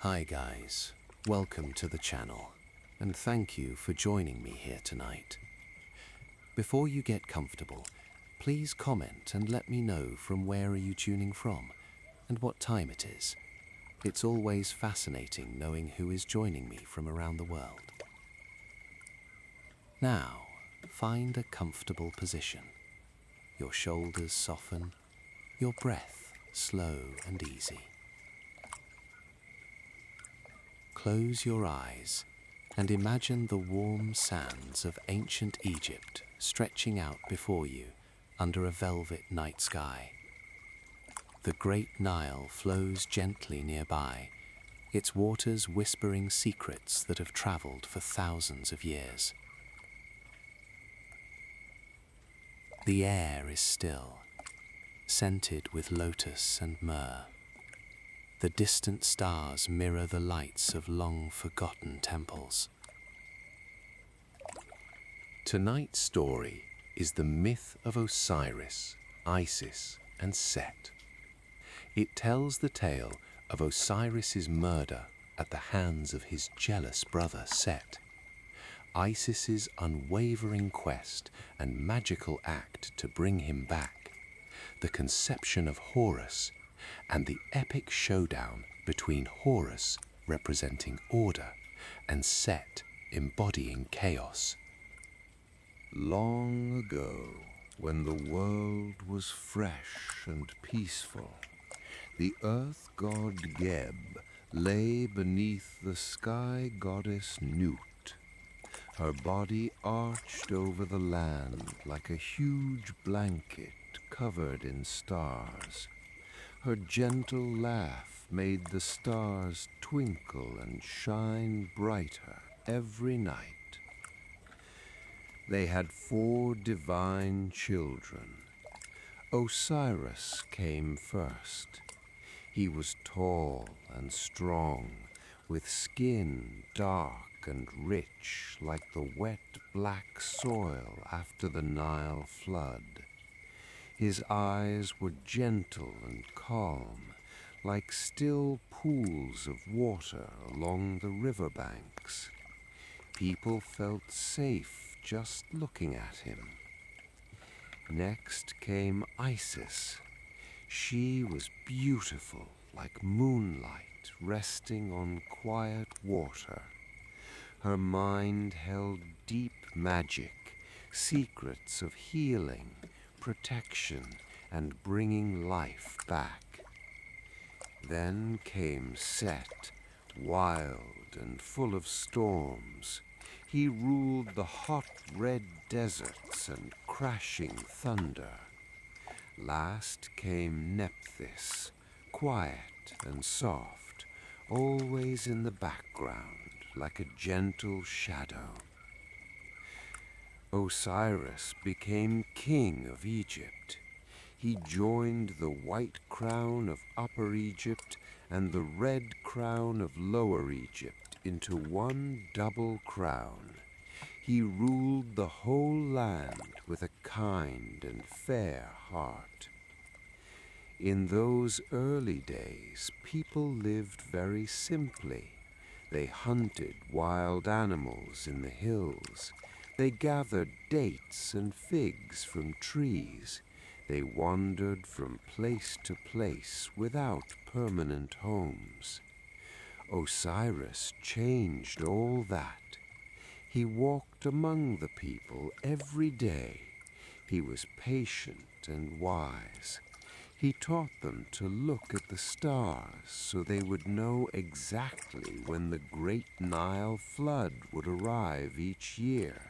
Hi guys, welcome to the channel, and thank you for joining me here tonight. Before you get comfortable, please comment and let me know from where are you tuning from and what time it is. It's always fascinating knowing who is joining me from around the world. Now, find a comfortable position. Your shoulders soften, your breath slow and easy. Close your eyes and imagine the warm sands of ancient Egypt stretching out before you under a velvet night sky. The great Nile flows gently nearby, its waters whispering secrets that have traveled for thousands of years. The air is still, scented with lotus and myrrh. The distant stars mirror the lights of long-forgotten temples. Tonight's story is the myth of Osiris, Isis, and Set. It tells the tale of Osiris's murder at the hands of his jealous brother Set, Isis's unwavering quest and magical act to bring him back, the conception of Horus, and the epic showdown between Horus, representing order, and Set, embodying chaos. Long ago, when the world was fresh and peaceful, the earth god Geb lay beneath the sky goddess Nut. Her body arched over the land like a huge blanket covered in stars. Her gentle laugh made the stars twinkle and shine brighter every night. They had 4 divine children. Osiris came first. He was tall and strong, with skin dark and rich like the wet black soil after the Nile flood. His eyes were gentle and calm, like still pools of water along the riverbanks. People felt safe just looking at him. Next came Isis. She was beautiful like moonlight resting on quiet water. Her mind held deep magic, secrets of healing, protection, and bringing life back. Then came Set, wild and full of storms. He ruled the hot red deserts and crashing thunder. Last came Nephthys, quiet and soft, always in the background like a gentle shadow. Osiris became king of Egypt. He joined the white crown of Upper Egypt and the red crown of Lower Egypt into one double crown. He ruled the whole land with a kind and fair heart. In those early days, people lived very simply. They hunted wild animals in the hills. They gathered dates and figs from trees. They wandered from place to place without permanent homes. Osiris changed all that. He walked among the people every day. He was patient and wise. He taught them to look at the stars so they would know exactly when the great Nile flood would arrive each year.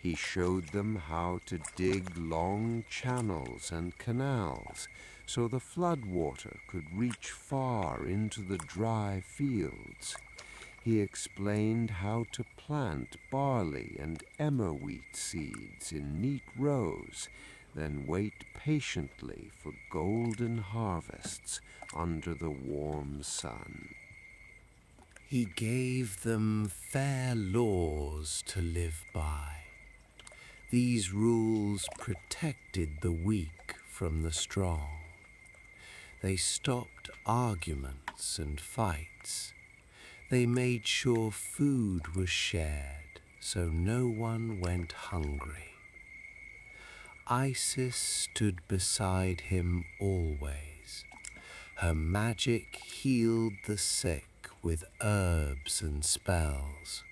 He showed them how to dig long channels and canals so the flood water could reach far into the dry fields. He explained how to plant barley and emmer wheat seeds in neat rows, then wait patiently for golden harvests under the warm sun. He gave them fair laws to live by. These rules protected the weak from the strong. They stopped stopped arguments and fights. They made sure food was shared so no one went hungry. Isis stood beside him always. Her magic healed the sick with herbs and spells.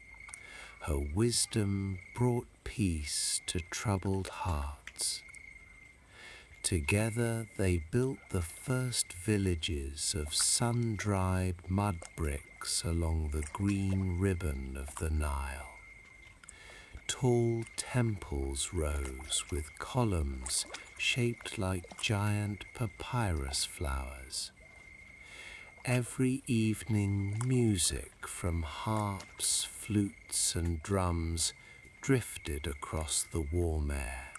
Her wisdom brought peace to troubled hearts. Together they built the first villages of sun-dried mud bricks along the green ribbon of the Nile. Tall temples rose with columns shaped like giant papyrus flowers. Every evening music from harps, flutes and drums drifted across the warm air.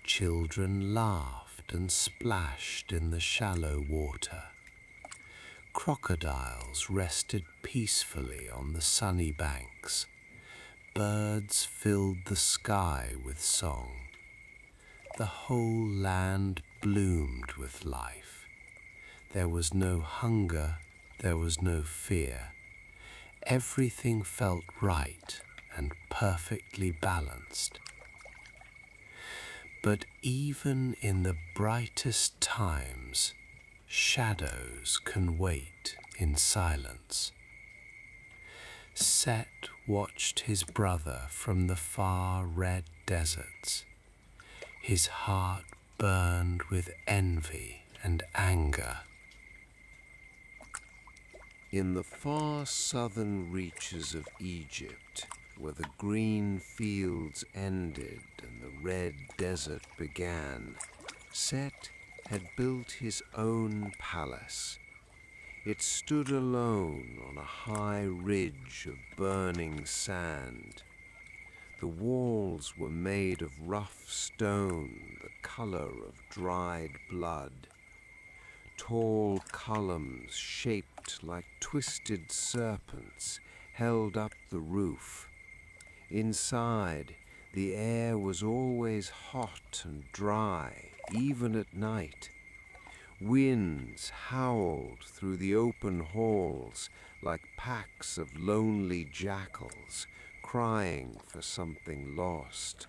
Children laughed and splashed in the shallow water. Crocodiles rested peacefully on the sunny banks. Birds filled the sky with song. The whole land bloomed with life. There was no hunger, there was no fear. Everything felt right and perfectly balanced. But even in the brightest times, shadows can wait in silence. Set watched his brother from the far red deserts. His heart burned with envy and anger. In the far southern reaches of Egypt, where the green fields ended and the red desert began, Set had built his own palace. It stood alone on a high ridge of burning sand. The walls were made of rough stone, the color of dried blood. Tall columns shaped like twisted serpents held up the roof. Inside, the air was always hot and dry, even at night. Winds howled through the open halls like packs of lonely jackals crying for something lost.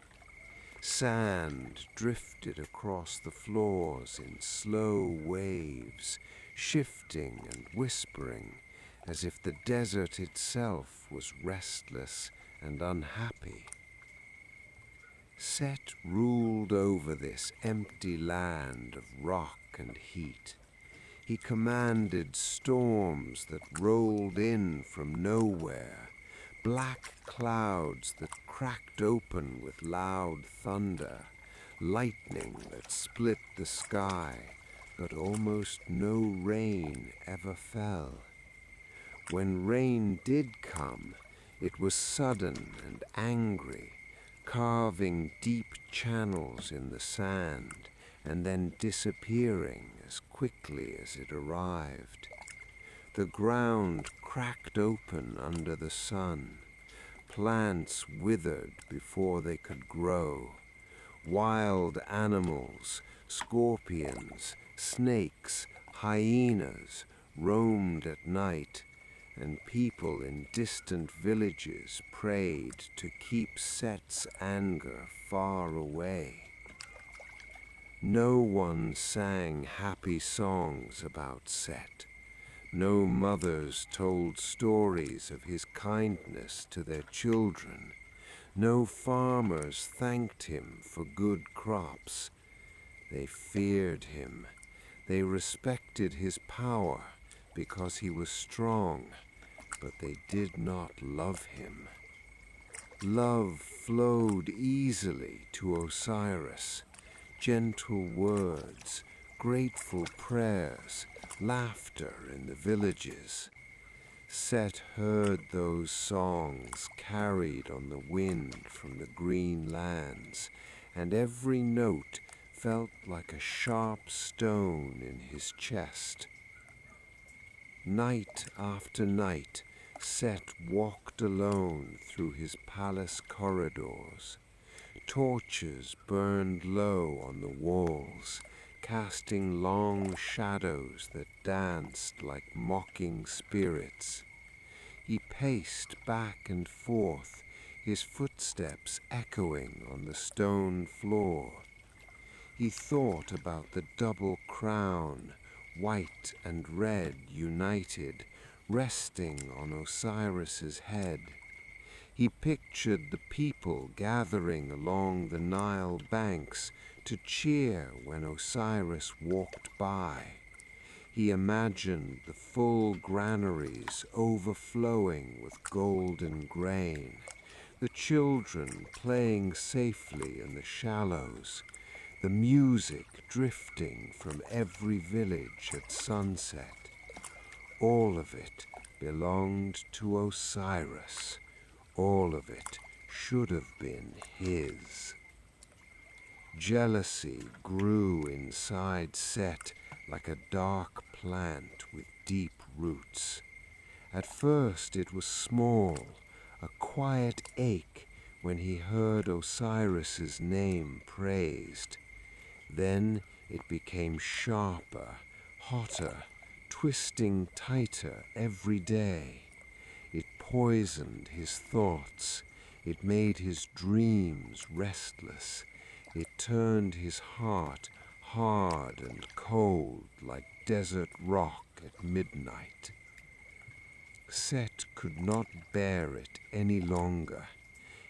Sand drifted across the floors in slow waves, shifting and whispering, as if the desert itself was restless and unhappy. Set ruled over this empty land of rock and heat. He commanded storms that rolled in from nowhere, black clouds that cracked open with loud thunder, lightning that split the sky, but almost no rain ever fell. When rain did come, it was sudden and angry, carving deep channels in the sand and then disappearing as quickly as it arrived. The ground cracked open under the sun. Plants withered before they could grow. Wild animals, scorpions, snakes, hyenas roamed at night, and people in distant villages prayed to keep Set's anger far away. No one sang happy songs about Set. No mothers told stories of his kindness to their children. No farmers thanked him for good crops. They feared him. They respected his power because he was strong, but they did not love him. Love flowed easily to Osiris. Gentle words, grateful prayers, laughter in the villages. Set heard those songs carried on the wind from the green lands, and every note felt like a sharp stone in his chest. Night after night, Set walked alone through his palace corridors. Torches burned low on the walls, casting long shadows that danced like mocking spirits. He paced back and forth, his footsteps echoing on the stone floor. He thought about the double crown, white and red united, resting on Osiris's head. He pictured the people gathering along the Nile banks to cheer when Osiris walked by. He imagined the full granaries overflowing with golden grain, the children playing safely in the shallows, the music drifting from every village at sunset. All of it belonged to Osiris. All of it should have been his. Jealousy grew inside Set like a dark plant with deep roots. At first it was small, a quiet ache when he heard Osiris's name praised. Then it became sharper, hotter, twisting tighter every day. It poisoned his thoughts. It made his dreams restless. It turned his heart hard and cold like desert rock at midnight. Set could not bear it any longer.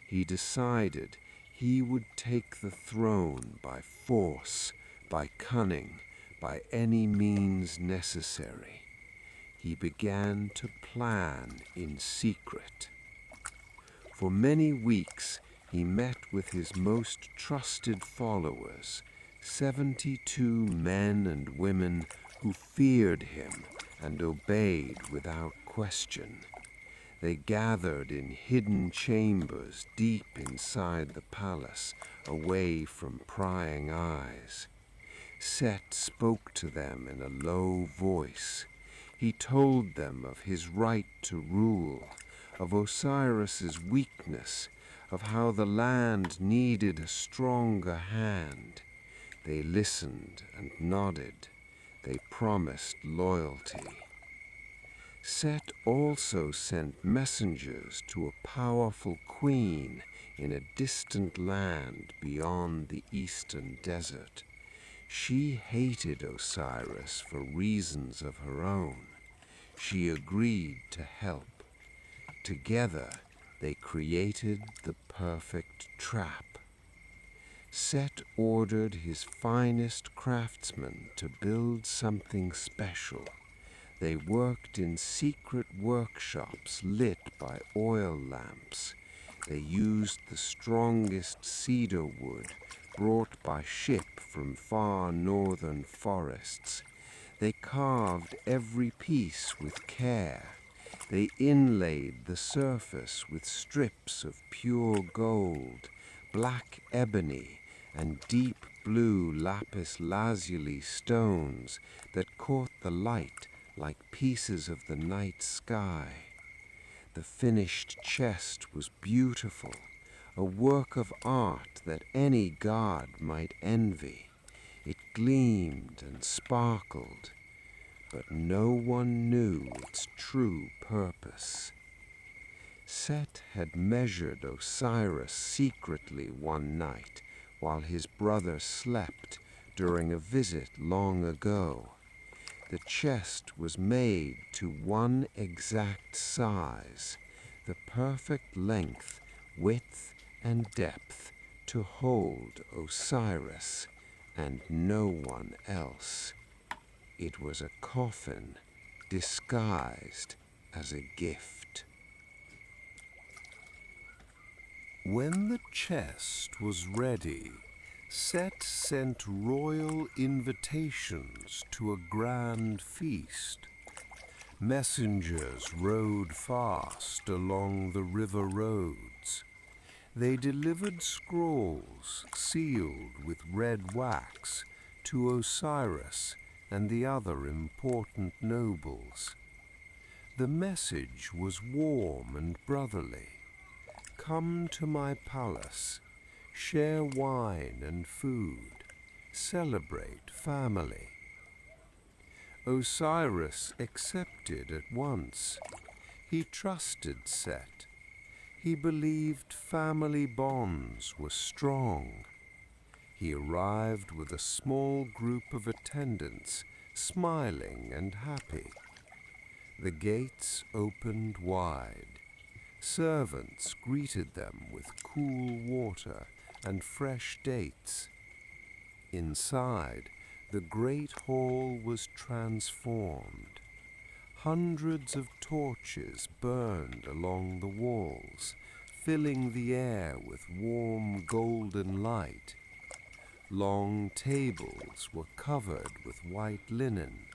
He decided he would take the throne by force, by cunning, by any means necessary. He began to plan in secret. For many weeks he met with his most trusted followers, 72 men and women who feared him and obeyed without question. They gathered in hidden chambers deep inside the palace, away from prying eyes. Set spoke to them in a low voice. He told them of his right to rule, of Osiris's weakness, of how the land needed a stronger hand. They listened and nodded. They promised loyalty. Set also sent messengers to a powerful queen in a distant land beyond the eastern desert. She hated Osiris for reasons of her own. She agreed to help. Together, they created the perfect trap. Set ordered his finest craftsmen to build something special. They worked in secret workshops lit by oil lamps. They used the strongest cedar wood brought by ship from far northern forests. They carved every piece with care. They inlaid the surface with strips of pure gold, black ebony, and deep blue lapis lazuli stones that caught the light like pieces of the night sky. The finished chest was beautiful, a work of art that any god might envy. It gleamed and sparkled, but no one knew its true purpose. Set had measured Osiris secretly one night while his brother slept during a visit long ago. The chest was made to one exact size, the perfect length, width, and depth to hold Osiris and no one else. It was a coffin disguised as a gift. When the chest was ready, Set sent royal invitations to a grand feast. Messengers rode fast along the river roads. They delivered scrolls sealed with red wax to Osiris and the other important nobles. The message was warm and brotherly. Come to my palace, share wine and food, celebrate family. Osiris accepted at once. He trusted Set. He believed family bonds were strong. He arrived with a small group of attendants, smiling and happy. The gates opened wide. Servants greeted them with cool water and fresh dates. Inside, the great hall was transformed. Hundreds of torches burned along the walls, filling the air with warm golden light. Long tables were covered with white linen.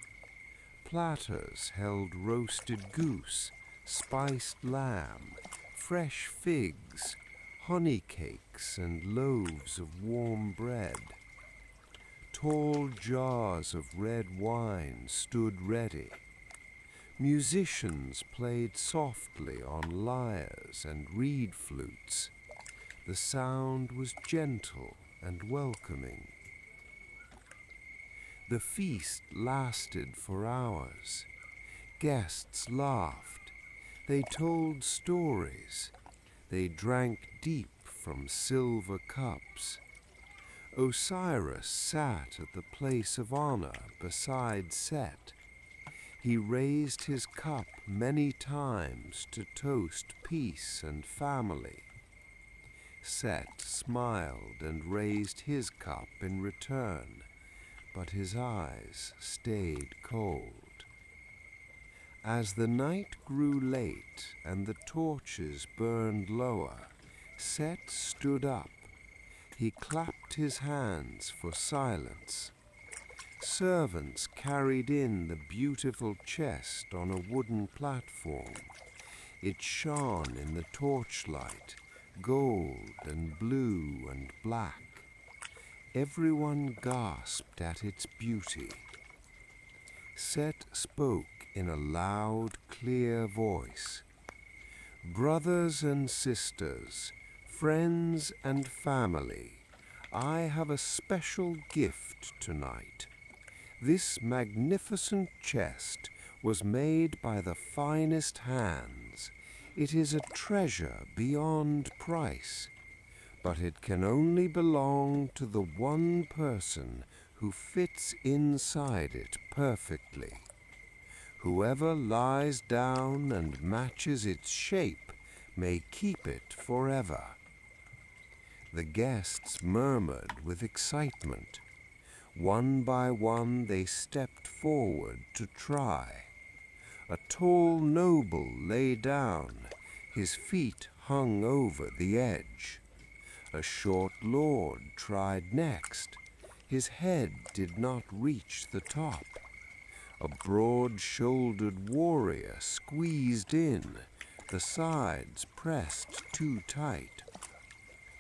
Platters held roasted goose, spiced lamb, fresh figs, honey cakes, and loaves of warm bread. Tall jars of red wine stood ready. Musicians played softly on lyres and reed flutes. The sound was gentle and welcoming. The feast lasted for hours. Guests laughed. They told stories. They drank deep from silver cups. Osiris sat at the place of honor beside Set. He raised his cup many times to toast peace and family. Set smiled and raised his cup in return, but his eyes stayed cold. As the night grew late and the torches burned lower, Set stood up. He clapped his hands for silence. Servants carried in the beautiful chest on a wooden platform. It shone in the torchlight, gold and blue and black. Everyone gasped at its beauty. Set spoke in a loud, clear voice. Brothers and sisters, friends and family, I have a special gift tonight. This magnificent chest was made by the finest hands. It is a treasure beyond price, but it can only belong to the one person who fits inside it perfectly. Whoever lies down and matches its shape may keep it forever. The guests murmured with excitement. One by one they stepped forward to try. A tall noble lay down. His feet hung over the edge. A short lord tried next. His head did not reach the top. A broad-shouldered warrior squeezed in, the sides pressed too tight.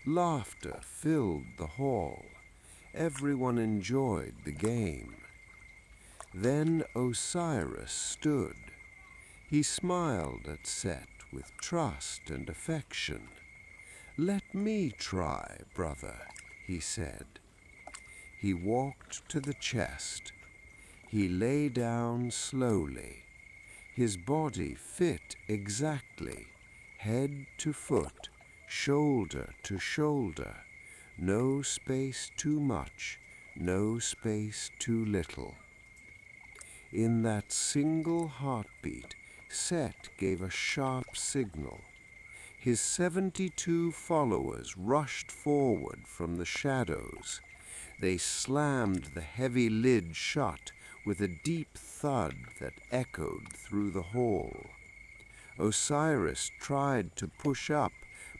Laughter filled the hall. Everyone enjoyed the game. Then Osiris stood. He smiled at Set with trust and affection. "Let me try, brother," he said. He walked to the chest. He lay down slowly. His body fit exactly, head to foot, shoulder to shoulder. No space too much, no space too little. In that single heartbeat, Set gave a sharp signal. His 72 followers rushed forward from the shadows. They slammed the heavy lid shut with a deep thud that echoed through the hall. Osiris tried to push up,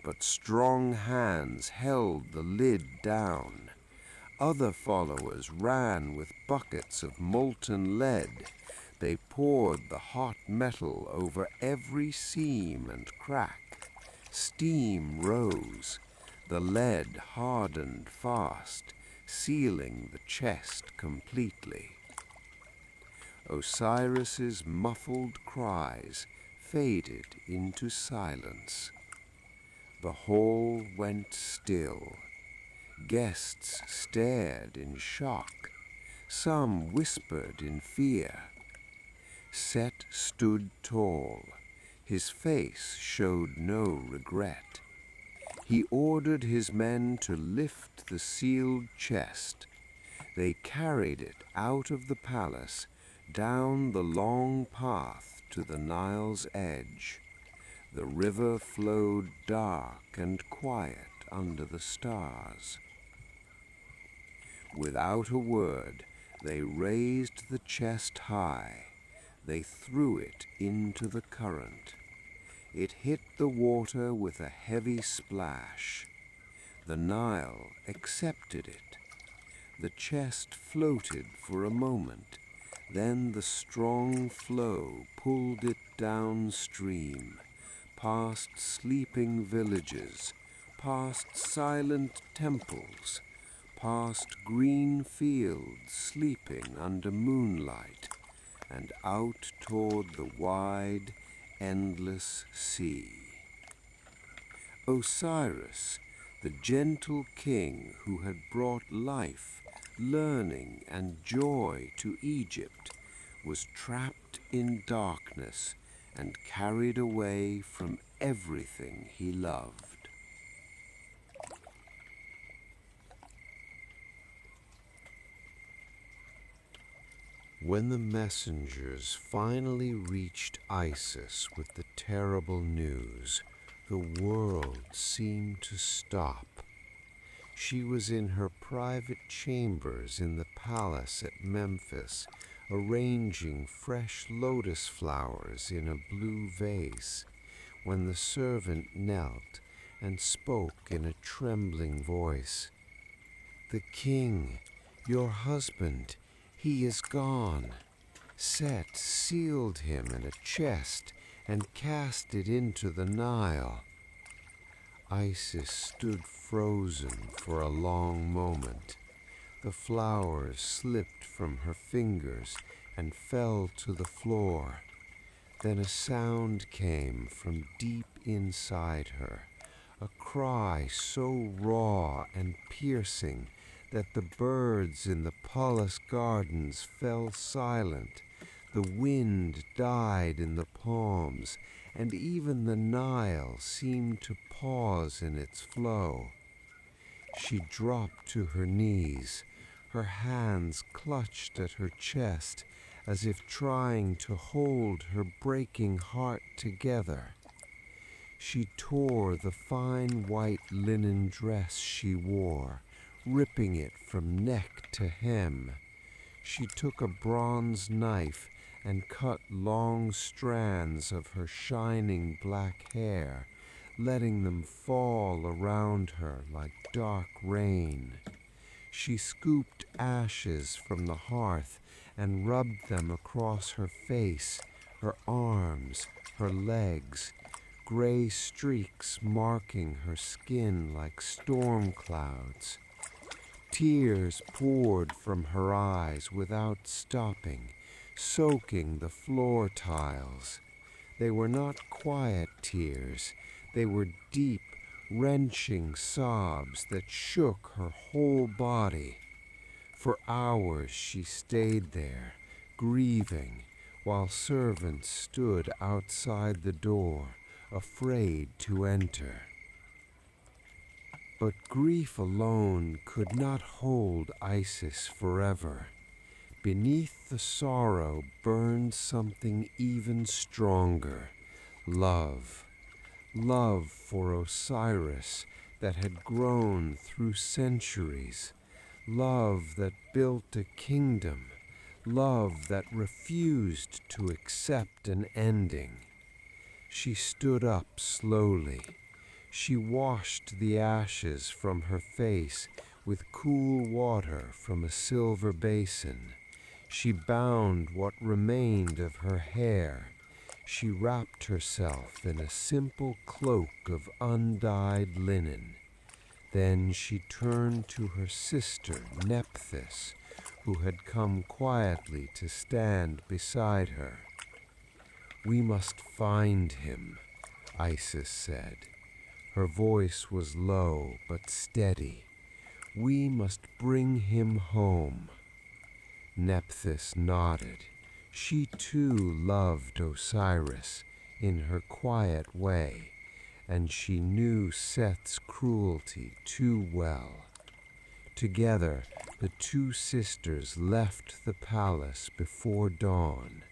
but strong hands held the lid down. Other followers ran with buckets of molten lead. They poured the hot metal over every seam and crack. Steam rose. The lead hardened fast, sealing the chest completely. Osiris's muffled cries faded into silence. The hall went still. Guests stared in shock. Some whispered in fear. Set stood tall. His face showed no regret. He ordered his men to lift the sealed chest. They carried it out of the palace, down the long path to the Nile's edge. The river flowed dark and quiet under the stars. Without a word, they raised the chest high. They threw it into the current. It hit the water with a heavy splash. The Nile accepted it. The chest floated for a moment. Then the strong flow pulled it downstream, past sleeping villages, past silent temples, past green fields sleeping under moonlight, and out toward the wide, endless sea. Osiris, the gentle king who had brought life, learning, and joy to Egypt, was trapped in darkness and carried away from everything he loved. When the messengers finally reached Isis with the terrible news, the world seemed to stop. She was in her private chambers in the palace at Memphis, arranging fresh lotus flowers in a blue vase, when the servant knelt and spoke in a trembling voice. "The king, your husband, he is gone. Set sealed him in a chest and cast it into the Nile." Isis stood frozen for a long moment. The flowers slipped from her fingers and fell to the floor. Then a sound came from deep inside her, a cry so raw and piercing that the birds in the palace gardens fell silent. The wind died in the palms, and even the Nile seemed to pause in its flow. She dropped to her knees, her hands clutched at her chest as if trying to hold her breaking heart together. She tore the fine white linen dress she wore, ripping it from neck to hem. She took a bronze knife and cut long strands of her shining black hair, letting them fall around her like dark rain. She scooped ashes from the hearth and rubbed them across her face, her arms, her legs, gray streaks marking her skin like storm clouds. Tears poured from her eyes without stopping, soaking the floor tiles. They were not quiet tears. They were deep, wrenching sobs that shook her whole body. For hours she stayed there, grieving, while servants stood outside the door, afraid to enter. But grief alone could not hold Isis forever. Beneath the sorrow burned something even stronger, love. Love for Osiris that had grown through centuries. Love that built a kingdom. Love that refused to accept an ending. She stood up slowly. She washed the ashes from her face with cool water from a silver basin. She bound what remained of her hair. She wrapped herself in a simple cloak of undyed linen. Then she turned to her sister, Nephthys, who had come quietly to stand beside her. "We must find him," Isis said. Her voice was low but steady. We must bring him home." Nephthys nodded. She too loved Osiris in her quiet way, and she knew Seth's cruelty too well. Together, the two sisters left the palace before dawn.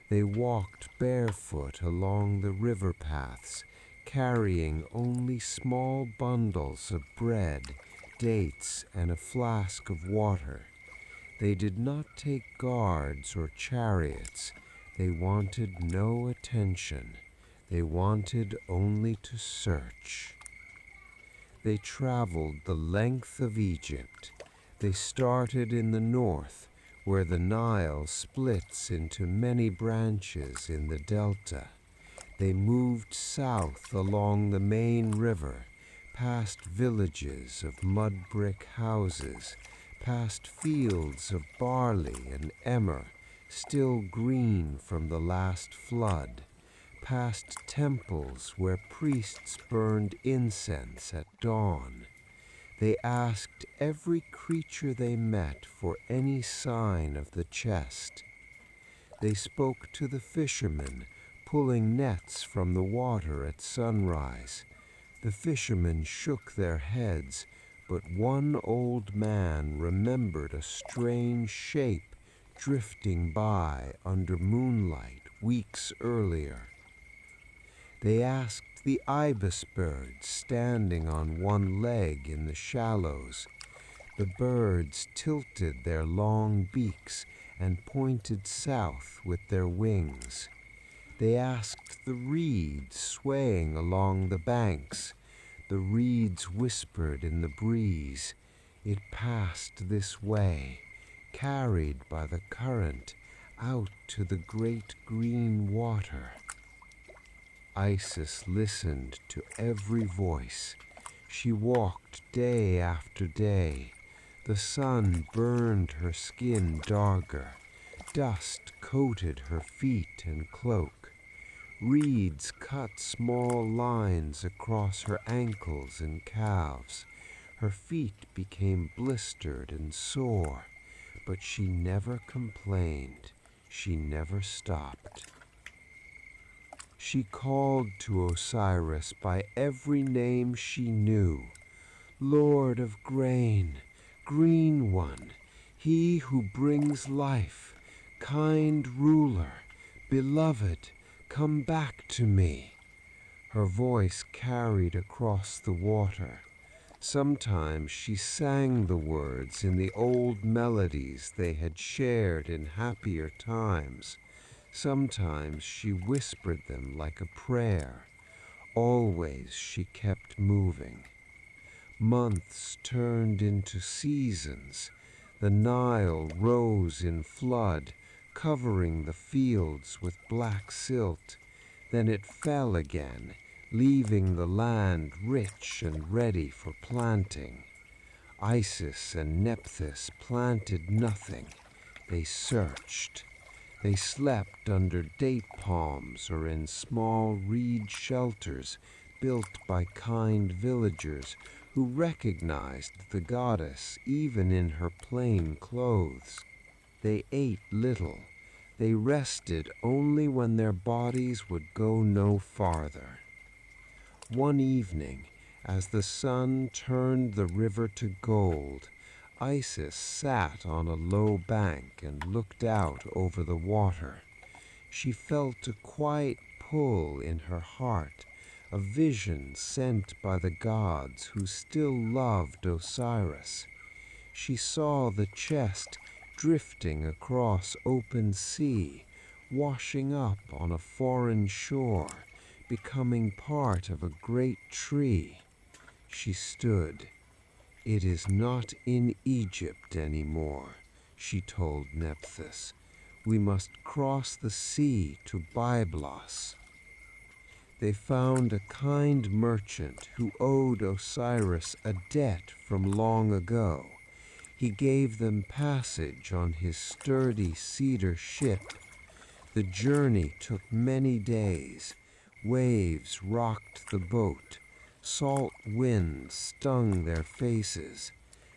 They walked barefoot along the river paths, carrying only small bundles of bread, dates, and a flask of water. They did not take guards or chariots. They wanted no attention. They wanted only to search. They traveled the length of Egypt. They started in the north, where the Nile splits into many branches in the delta. They moved south along the main river, past villages of mud brick houses, past fields of barley and emmer, still green from the last flood, past temples where priests burned incense at dawn. They asked every creature they met for any sign of the chest. They spoke to the fishermen, pulling nets from the water at sunrise. The fishermen shook their heads, but one old man remembered a strange shape drifting by under moonlight weeks earlier. They asked the ibis birds standing on one leg in the shallows. The birds tilted their long beaks and pointed south with their wings. They asked the reeds swaying along the banks. The reeds whispered in the breeze. It passed this way, carried by the current out to the great green water. Isis listened to every voice. She walked day after day. The sun burned her skin darker. Dust coated her feet and cloak. Reeds cut small lines across her ankles and calves. Her feet became blistered and sore, but she never complained. She never stopped. She called to Osiris by every name she knew. Lord of grain, Green One, he who brings life, kind ruler, beloved, come back to me. Her voice carried across the water. Sometimes she sang the words in the old melodies they had shared in happier times. Sometimes she whispered them like a prayer. Always she kept moving. Months turned into seasons. The Nile rose in flood, covering the fields with black silt. Then it fell again, leaving the land rich and ready for planting. Isis and Nephthys planted nothing. They searched. They slept under date palms or in small reed shelters built by kind villagers who recognized the goddess even in her plain clothes. They ate little. They rested only when their bodies would go no farther. One evening, as the sun turned the river to gold, Isis sat on a low bank and looked out over the water. She felt a quiet pull in her heart, a vision sent by the gods who still loved Osiris. She saw the chest drifting across open sea, washing up on a foreign shore, becoming part of a great tree. She stood. "It is not in Egypt anymore," she told Nephthys. "We must cross the sea to Byblos." They found a kind merchant who owed Osiris a debt from long ago. He gave them passage on his sturdy cedar ship. The journey took many days. Waves rocked the boat. Salt winds stung their faces.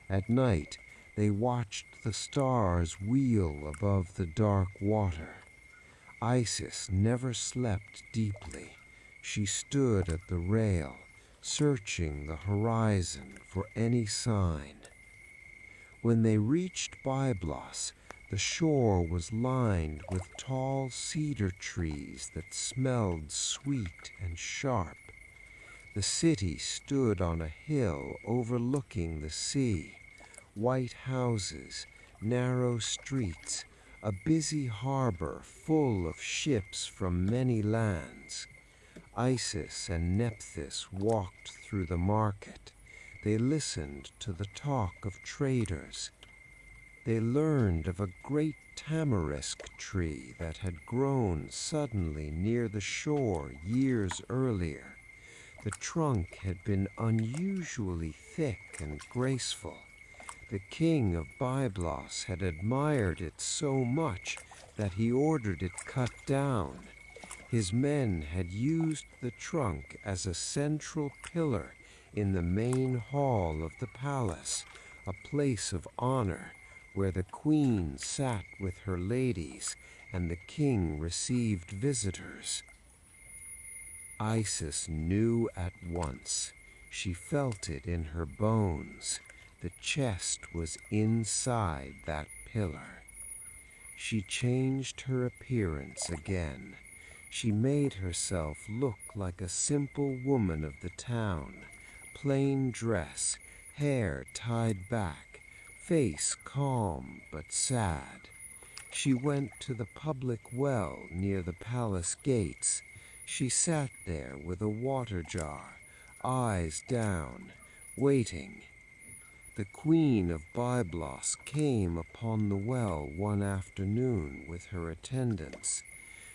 At night, they watched the stars wheel above the dark water. Isis never slept deeply. She stood at the rail, searching the horizon for any sign. When they reached Byblos, the shore was lined with tall cedar trees that smelled sweet and sharp. The city stood on a hill overlooking the sea. White houses, narrow streets, a busy harbor full of ships from many lands. Isis and Nephthys walked through the market. They listened to the talk of traders. They learned of a great tamarisk tree that had grown suddenly near the shore years earlier. The trunk had been unusually thick and graceful. The king of Byblos had admired it so much that he ordered it cut down. His men had used the trunk as a central pillar in the main hall of the palace, a place of honor where the queen sat with her ladies and the king received visitors. Isis knew at once. She felt it in her bones. The chest was inside that pillar. She changed her appearance again. She made herself look like a simple woman of the town. Plain dress, hair tied back, face calm but sad. She went to the public well near the palace gates. She sat there with a water jar, eyes down, waiting. The queen of Byblos came upon the well one afternoon with her attendants.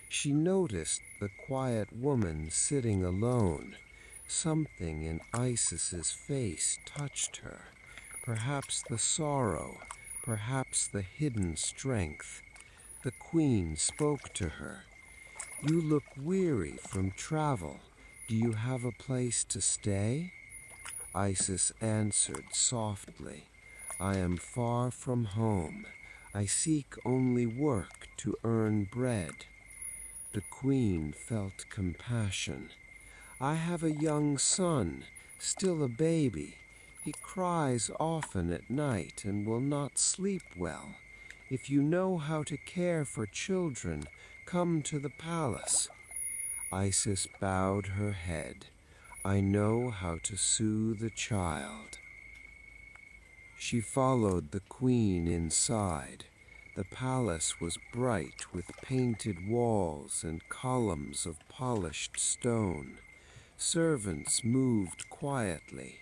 She noticed the quiet woman sitting alone. Something in Isis's face touched her. Perhaps the sorrow, perhaps the hidden strength. The queen spoke to her. "You look weary from travel. Do you have a place to stay?" Isis answered softly, "I am far from home. I seek only work to earn bread." The queen felt compassion. "I have a young son, still a baby. He cries often at night and will not sleep well. If you know how to care for children, come to the palace." Isis bowed her head. "I know how to soothe a child." She followed the queen inside. The palace was bright with painted walls and columns of polished stone. Servants moved quietly.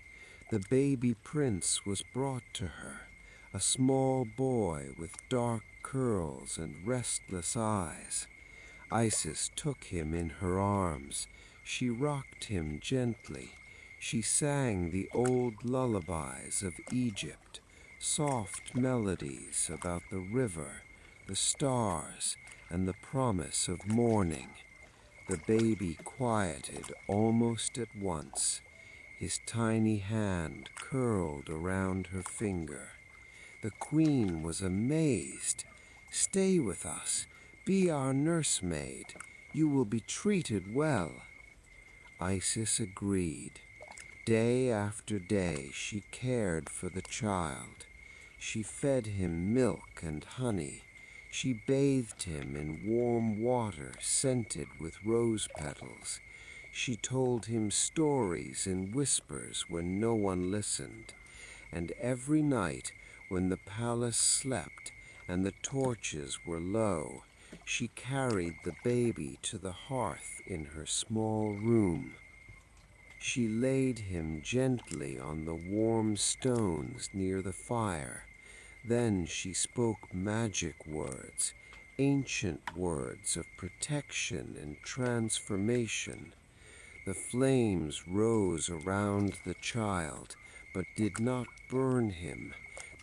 The baby prince was brought to her, a small boy with dark curls and restless eyes. Isis took him in her arms. She rocked him gently. She sang the old lullabies of Egypt, soft melodies about the river, the stars, and the promise of morning. The baby quieted almost at once. His tiny hand curled around her finger. The queen was amazed. "Stay with us. Be our nursemaid. You will be treated well." Isis agreed. Day after day she cared for the child. She fed him milk and honey. She bathed him in warm water scented with rose petals. She told him stories in whispers when no one listened. And every night, when the palace slept and the torches were low, she carried the baby to the hearth in her small room. She laid him gently on the warm stones near the fire. Then she spoke magic words, ancient words of protection and transformation. The flames rose around the child, but did not burn him.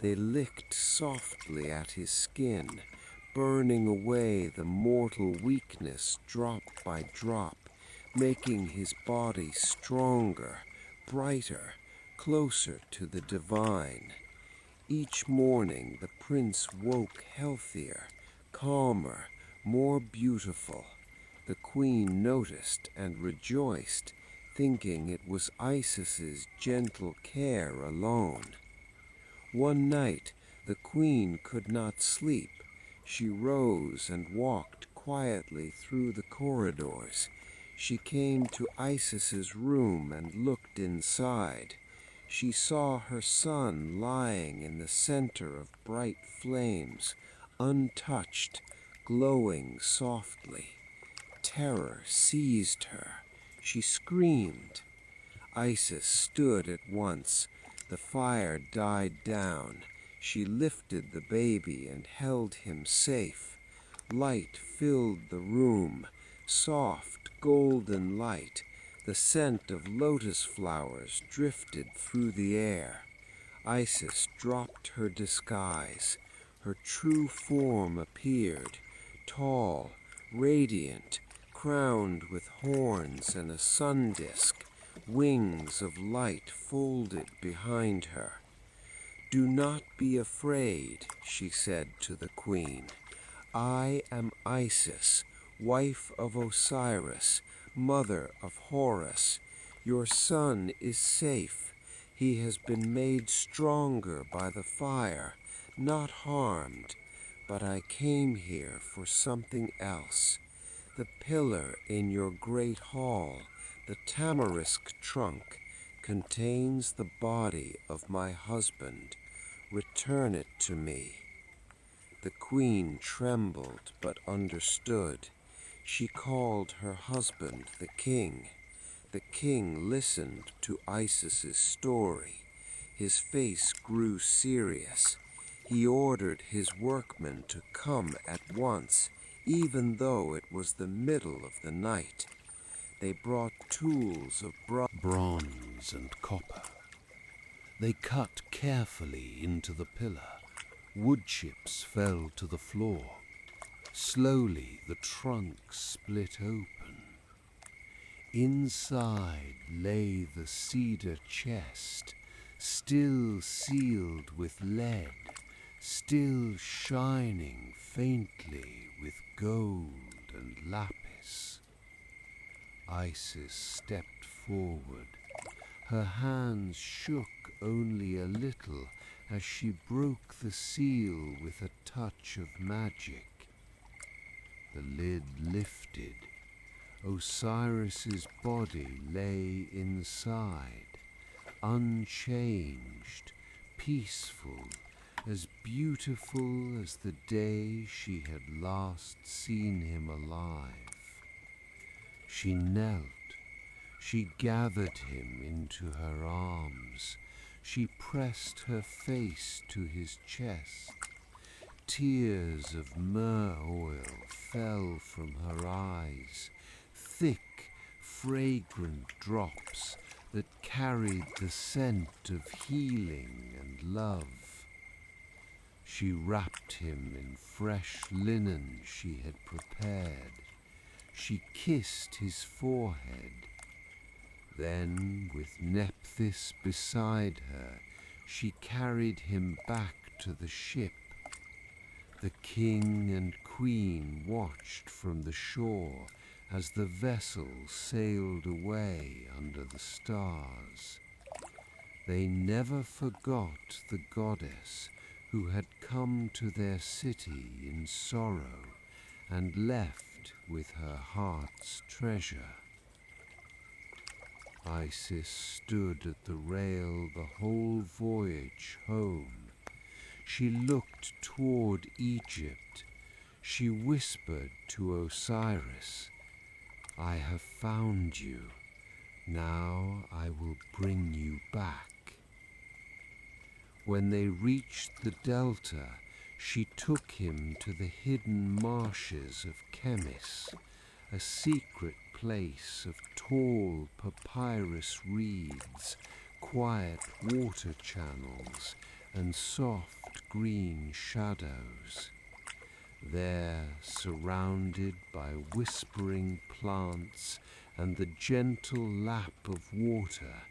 They licked softly at his skin, burning away the mortal weakness drop by drop, making his body stronger, brighter, closer to the divine. Each morning the prince woke healthier, calmer, more beautiful. The queen noticed and rejoiced, thinking it was Isis's gentle care alone. One night the queen could not sleep. She rose and walked quietly through the corridors. She came to Isis's room and looked inside. She saw her son lying in the center of bright flames, untouched, glowing softly. Terror seized her. She screamed. Isis stood at once. The fire died down. She lifted the baby and held him safe. Light filled the room, soft golden light. The scent of lotus flowers drifted through the air. Isis dropped her disguise. Her true form appeared, tall, radiant, crowned with horns and a sun disk. Wings of light folded behind her. "Do not be afraid," she said to the queen. "I am Isis, wife of Osiris, mother of Horus. Your son is safe. He has been made stronger by the fire, not harmed. But I came here for something else. The pillar in your great hall, the tamarisk trunk, contains the body of my husband. Return it to me." The queen trembled but understood. She called her husband the king. The king listened to Isis's story. His face grew serious. He ordered his workmen to come at once, even though it was the middle of the night. They brought tools of bronze and copper. They cut carefully into the pillar. Wood chips fell to the floor. Slowly the trunk split open. Inside lay the cedar chest, still sealed with lead, still shining faintly with gold and lapis. Isis stepped forward. Her hands shook only a little as she broke the seal with a touch of magic. The lid lifted. Osiris's body lay inside, unchanged, peaceful, as beautiful as the day she had last seen him alive. She knelt. She gathered him into her arms. She pressed her face to his chest. Tears of myrrh oil fell from her eyes, thick, fragrant drops that carried the scent of healing and love. She wrapped him in fresh linen she had prepared. She kissed his forehead. Then, with Nephthys beside her, she carried him back to the ship. The king and queen watched from the shore as the vessel sailed away under the stars. They never forgot the goddess who had come to their city in sorrow and left with her heart's treasure. Isis stood at the rail the whole voyage home. She looked toward Egypt. She whispered to Osiris, "I have found you. Now I will bring you back." When they reached the delta, she took him to the hidden marshes of Chemis, a secret place of tall papyrus reeds, quiet water channels, and soft green shadows. There, surrounded by whispering plants and the gentle lap of water,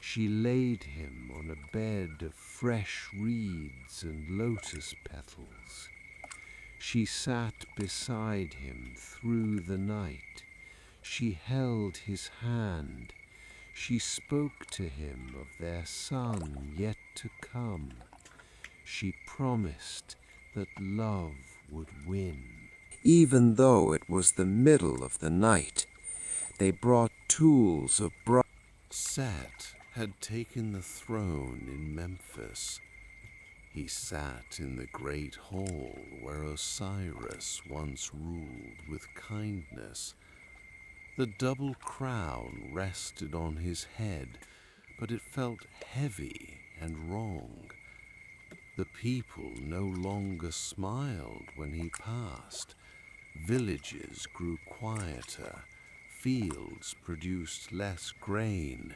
She laid him on a bed of fresh reeds and lotus petals. She sat beside him through the night. She held his hand. She spoke to him of their son yet to come. She promised that love would win. Even though it was the middle of the night, they brought tools of bronze. Set had taken the throne in Memphis. He sat in the great hall where Osiris once ruled with kindness. The double crown rested on his head, but it felt heavy and wrong. The people no longer smiled when he passed. Villages grew quieter. Fields produced less grain.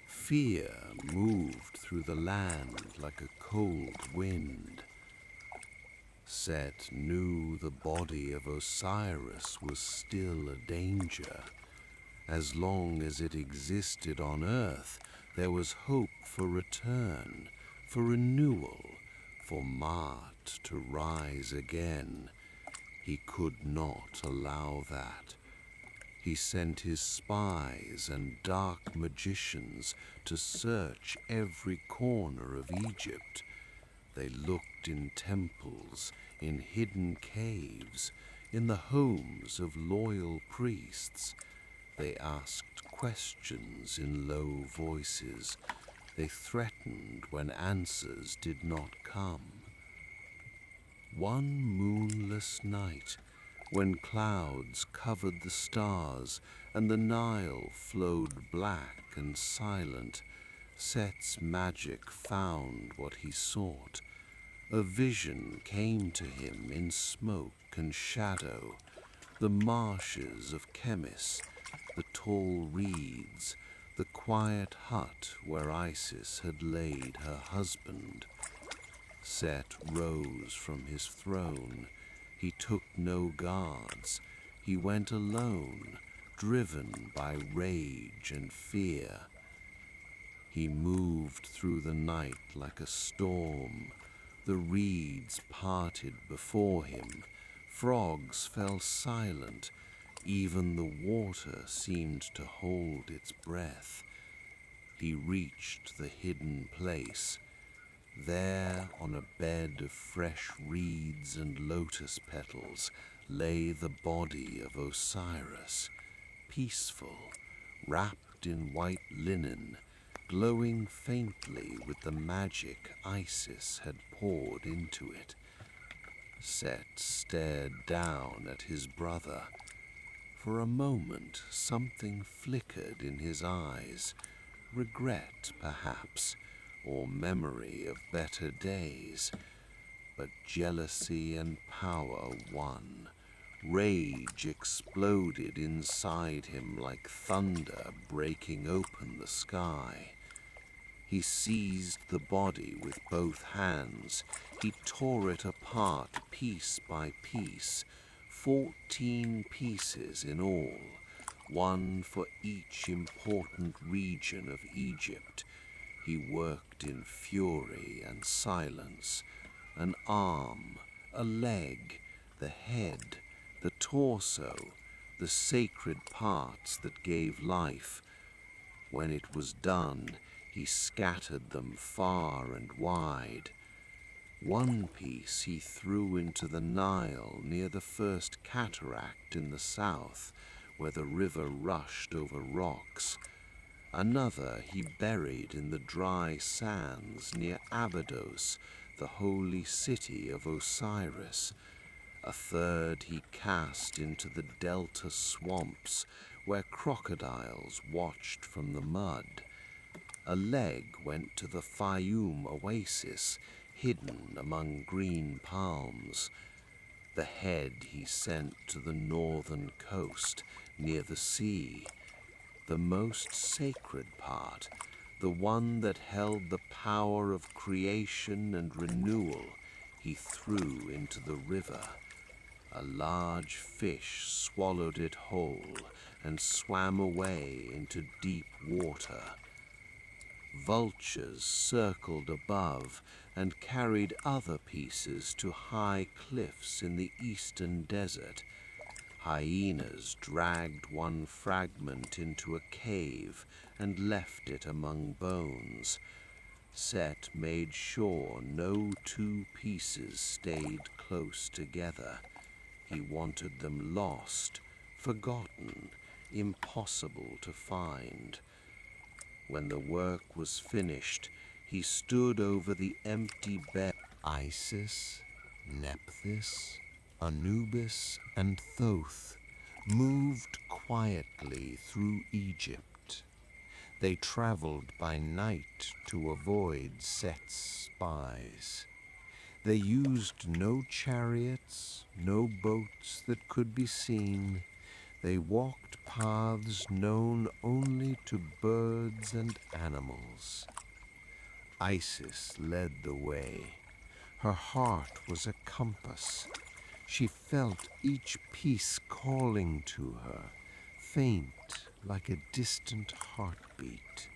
Fear moved through the land like a cold wind. Set knew the body of Osiris was still a danger. As long as it existed on earth, there was hope for return, for renewal, for Ma'at to rise again. He could not allow that. He sent his spies and dark magicians to search every corner of Egypt. They looked in temples, in hidden caves, in the homes of loyal priests. They asked questions in low voices. They threatened when answers did not come. One moonless night, when clouds covered the stars and the Nile flowed black and silent, Set's magic found what he sought. A vision came to him in smoke and shadow, the marshes of Chemis, the tall reeds, the quiet hut where Isis had laid her husband. Set rose from his throne. He took no guards. He went alone, driven by rage and fear. He moved through the night like a storm. The reeds parted before him. Frogs fell silent. Even the water seemed to hold its breath. He reached the hidden place. There, on a bed of fresh reeds and lotus petals, lay the body of Osiris, peaceful, wrapped in white linen, glowing faintly with the magic Isis had poured into it. Set stared down at his brother. For a moment, something flickered in his eyes, regret, perhaps, or memory of better days. But jealousy and power won. Rage exploded inside him like thunder breaking open the sky. He seized the body with both hands. He tore it apart piece by piece, 14 pieces in all, one for each important region of Egypt. He worked in fury and silence. An arm, a leg, the head, the torso, the sacred parts that gave life. When it was done, he scattered them far and wide. One piece he threw into the Nile near the first cataract in the south, where the river rushed over rocks. Another he buried in the dry sands near Abydos, the holy city of Osiris. A third he cast into the delta swamps, where crocodiles watched from the mud. A leg went to the Fayum oasis, hidden among green palms. The head he sent to the northern coast, near the sea. The most sacred part, the one that held the power of creation and renewal, he threw into the river. A large fish swallowed it whole and swam away into deep water. Vultures circled above and carried other pieces to high cliffs in the eastern desert. Hyenas dragged one fragment into a cave and left it among bones. Set made sure no two pieces stayed close together. He wanted them lost, forgotten, impossible to find. When the work was finished, he stood over the empty bed. Isis, Nephthys, Anubis, and Thoth moved quietly through Egypt. They traveled by night to avoid Set's spies. They used no chariots, no boats that could be seen. They walked paths known only to birds and animals. Isis led the way. Her heart was a compass. She felt each piece calling to her, faint like a distant heartbeat.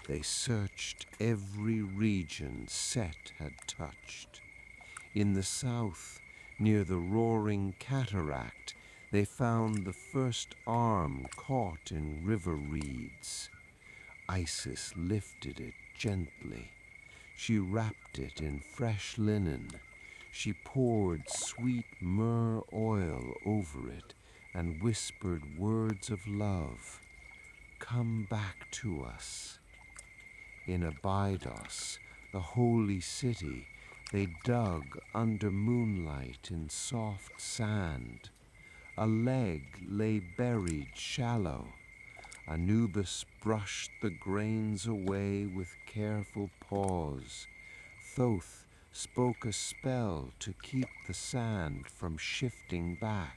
They searched every region Set had touched. In the south, near the roaring cataract, they found the first arm caught in river reeds. Isis lifted it gently. She wrapped it in fresh linen. She poured sweet myrrh oil over it and whispered words of love. Come back to us. In Abydos, the holy city, they dug under moonlight in soft sand. A leg lay buried shallow. Anubis brushed the grains away with careful paws. Thoth spoke a spell to keep the sand from shifting back.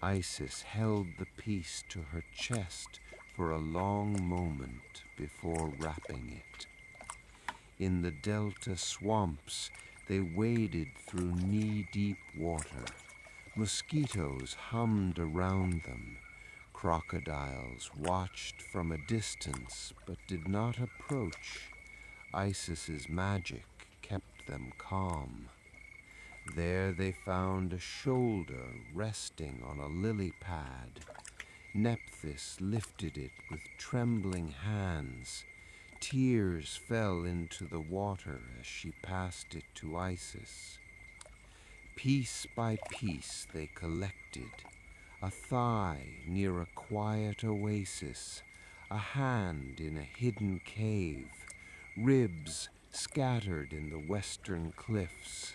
Isis held the piece to her chest for a long moment before wrapping it. In the delta swamps, they waded through knee-deep water. Mosquitoes hummed around them. Crocodiles watched from a distance but did not approach. Isis's magic kept them calm. There they found a shoulder resting on a lily pad. Nephthys lifted it with trembling hands. Tears fell into the water as she passed it to Isis. Piece by piece they collected. A thigh near a quiet oasis, a hand in a hidden cave, ribs scattered in the western cliffs.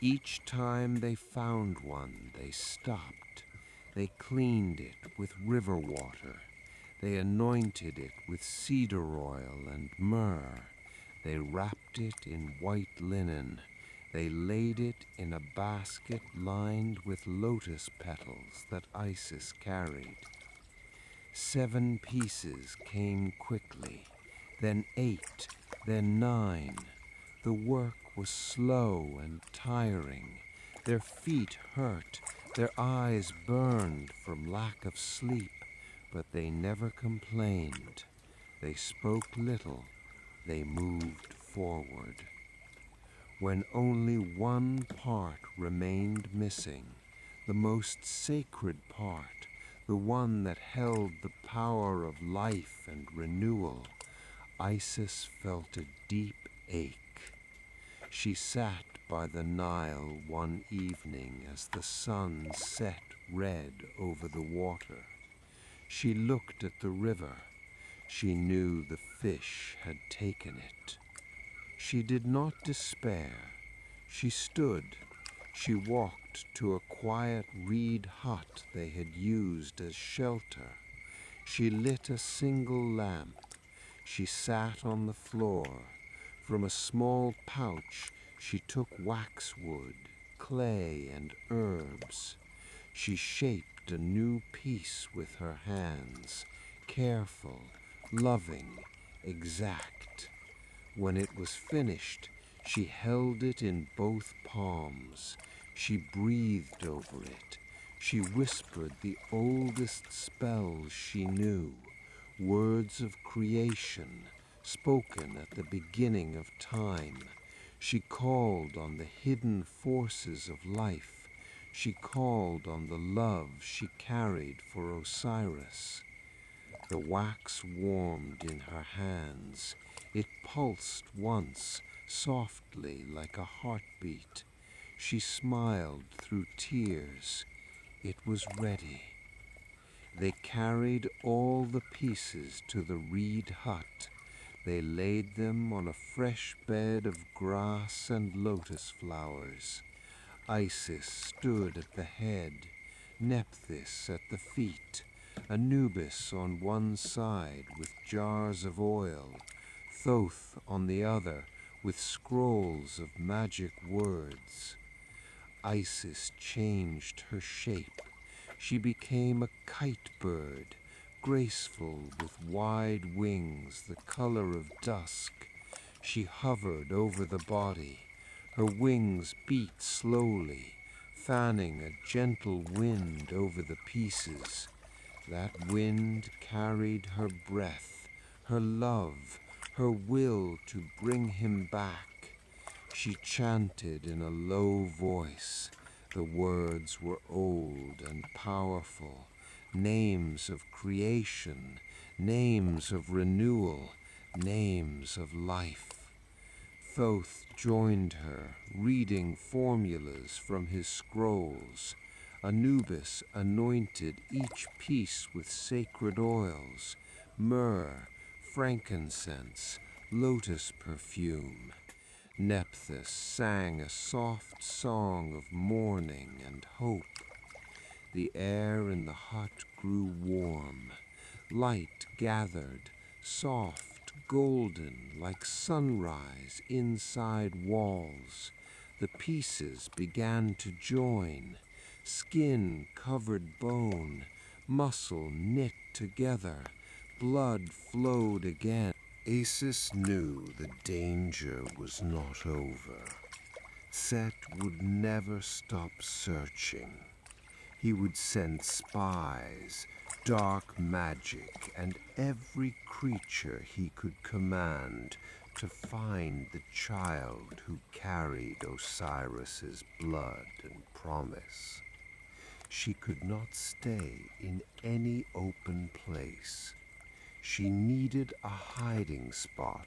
Each time they found one, they stopped. They cleaned it with river water. They anointed it with cedar oil and myrrh. They wrapped it in white linen. They laid it in a basket lined with lotus petals that Isis carried. 7 pieces came quickly, then 8, then 9. The work was slow and tiring. Their feet hurt, their eyes burned from lack of sleep, but they never complained. They spoke little. They moved forward. When only one part remained missing, the most sacred part, the one that held the power of life and renewal, Isis felt a deep ache. She sat by the Nile one evening as the sun set red over the water. She looked at the river. She knew the fish had taken it. She did not despair. She stood. She walked to a quiet reed hut they had used as shelter. She lit a single lamp. She sat on the floor. From a small pouch, she took waxwood, clay, and herbs. She shaped a new piece with her hands, careful, loving, exact. When it was finished, she held it in both palms. She breathed over it. She whispered the oldest spells she knew, words of creation, spoken at the beginning of time. She called on the hidden forces of life. She called on the love she carried for Osiris. The wax warmed in her hands. It pulsed once, softly like a heartbeat. She smiled through tears. It was ready. They carried all the pieces to the reed hut. They laid them on a fresh bed of grass and lotus flowers. Isis stood at the head, Nephthys at the feet, Anubis on one side with jars of oil, Thoth on the other with scrolls of magic words. Isis changed her shape. She became a kite bird, graceful with wide wings the color of dusk. She hovered over the body. Her wings beat slowly, fanning a gentle wind over the pieces. That wind carried her breath, her love, her will to bring him back. She chanted in a low voice. The words were old and powerful, names of creation, names of renewal, names of life. Thoth joined her, reading formulas from his scrolls. Anubis anointed each piece with sacred oils, myrrh, frankincense, lotus perfume. Nephthys sang a soft song of mourning and hope. The air in the hut grew warm. Light gathered, soft, golden, like sunrise inside walls. The pieces began to join. Skin covered bone, muscle knit together. Blood flowed again. Isis knew the danger was not over. Set would never stop searching. He would send spies, dark magic, and every creature he could command to find the child who carried Osiris's blood and promise. She could not stay in any open place. She needed a hiding spot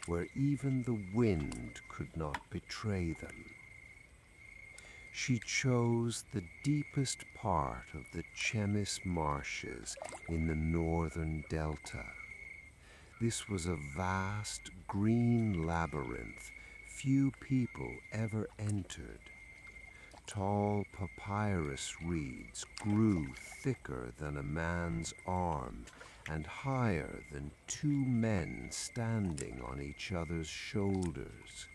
where even the wind could not betray them. She chose the deepest part of the Chemis marshes in the northern delta. This was a vast green labyrinth few people ever entered. Tall papyrus reeds grew thicker than a man's arm and higher than two men standing on each other's shoulders.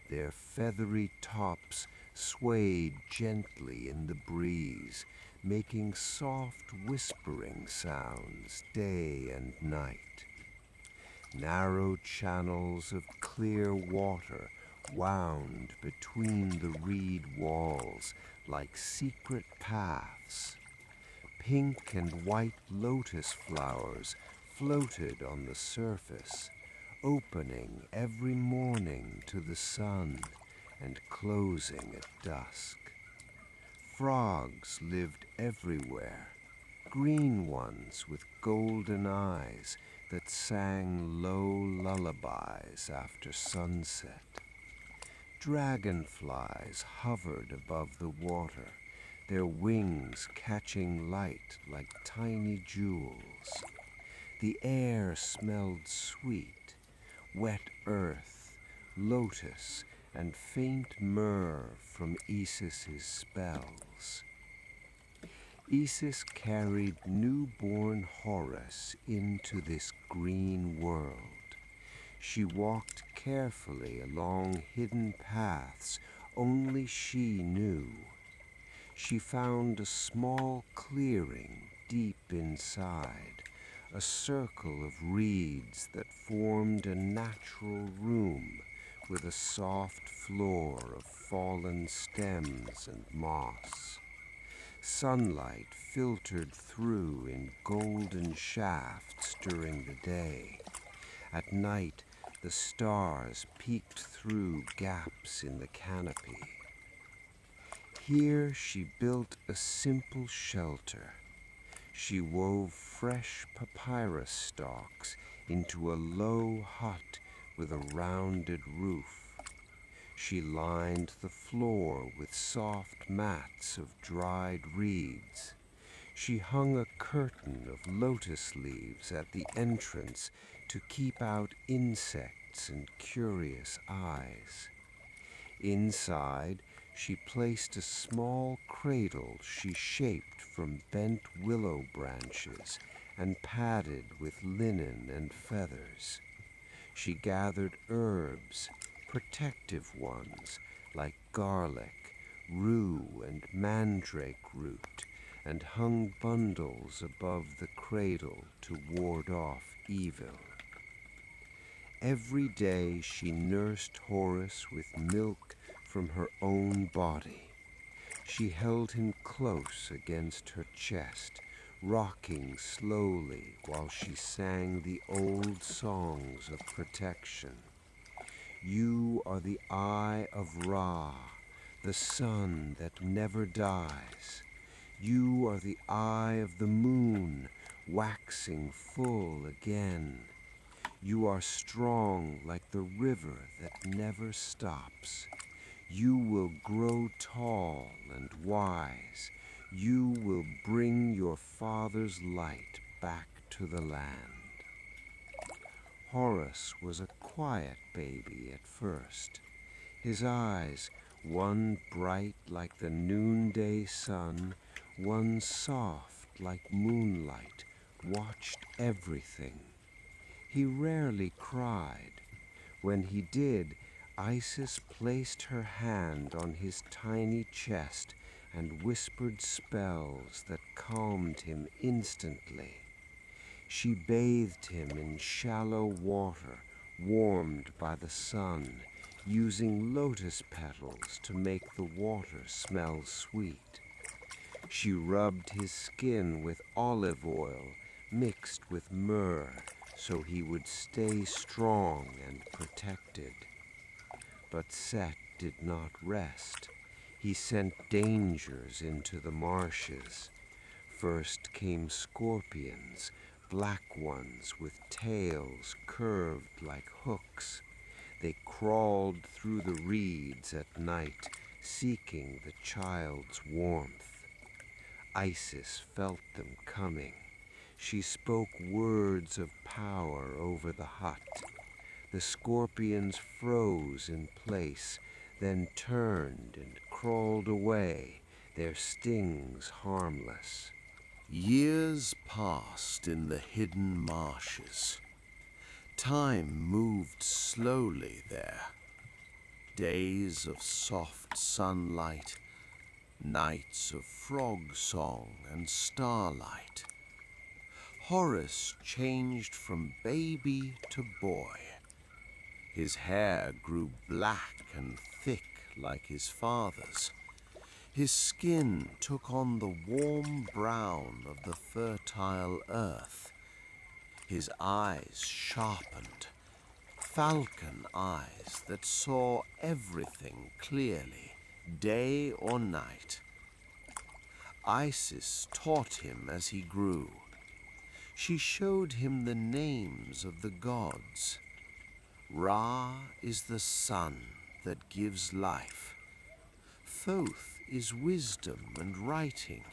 Their feathery tops swayed gently in the breeze, making soft whispering sounds day and night. Narrow channels of clear water wound between the reed walls like secret paths. Pink and white lotus flowers floated on the surface, opening every morning to the sun and closing at dusk. Frogs lived everywhere, green ones with golden eyes that sang low lullabies after sunset. Dragonflies hovered above the water, their wings catching light like tiny jewels. The air smelled sweet, wet earth, lotus, and faint myrrh from Isis's spells. Isis carried newborn Horus into this green world. She walked carefully along hidden paths only she knew. She found a small clearing deep inside, a circle of reeds that formed a natural room with a soft floor of fallen stems and moss. Sunlight filtered through in golden shafts during the day. At night, the stars peeked through gaps in the canopy. Here she built a simple shelter. She wove fresh papyrus stalks into a low hut with a rounded roof. She lined the floor with soft mats of dried reeds. She hung a curtain of lotus leaves at the entrance to keep out insects and curious eyes. Inside, she placed a small cradle she shaped from bent willow branches and padded with linen and feathers. She gathered herbs, protective ones like garlic, rue, and mandrake root, and hung bundles above the cradle to ward off evil. Every day she nursed Horus with milk from her own body. She held him close against her chest, rocking slowly while she sang the old songs of protection. You are the eye of Ra, the sun that never dies. You are the eye of the moon, waxing full again. You are strong like the river that never stops. You will grow tall and wise. You will bring your father's light back to the land. Horus was a quiet baby at first. His eyes, one bright like the noonday sun, one soft like moonlight, watched everything. He rarely cried. When he did, Isis placed her hand on his tiny chest and whispered spells that calmed him instantly. She bathed him in shallow water, warmed by the sun, using lotus petals to make the water smell sweet. She rubbed his skin with olive oil mixed with myrrh so he would stay strong and protected. But Set did not rest. He sent dangers into the marshes. First came scorpions, black ones with tails curved like hooks. They crawled through the reeds at night, seeking the child's warmth. Isis felt them coming. She spoke words of power over the hut. The scorpions froze in place, then turned and crawled away, their stings harmless. Years passed in the hidden marshes. Time moved slowly there. Days of soft sunlight, nights of frog song and starlight. Horus changed from baby to boy. His hair grew black and thick like his father's. His skin took on the warm brown of the fertile earth. His eyes sharpened, falcon eyes that saw everything clearly, day or night. Isis taught him as he grew. She showed him the names of the gods. Ra is the sun that gives life. Thoth is wisdom and writing.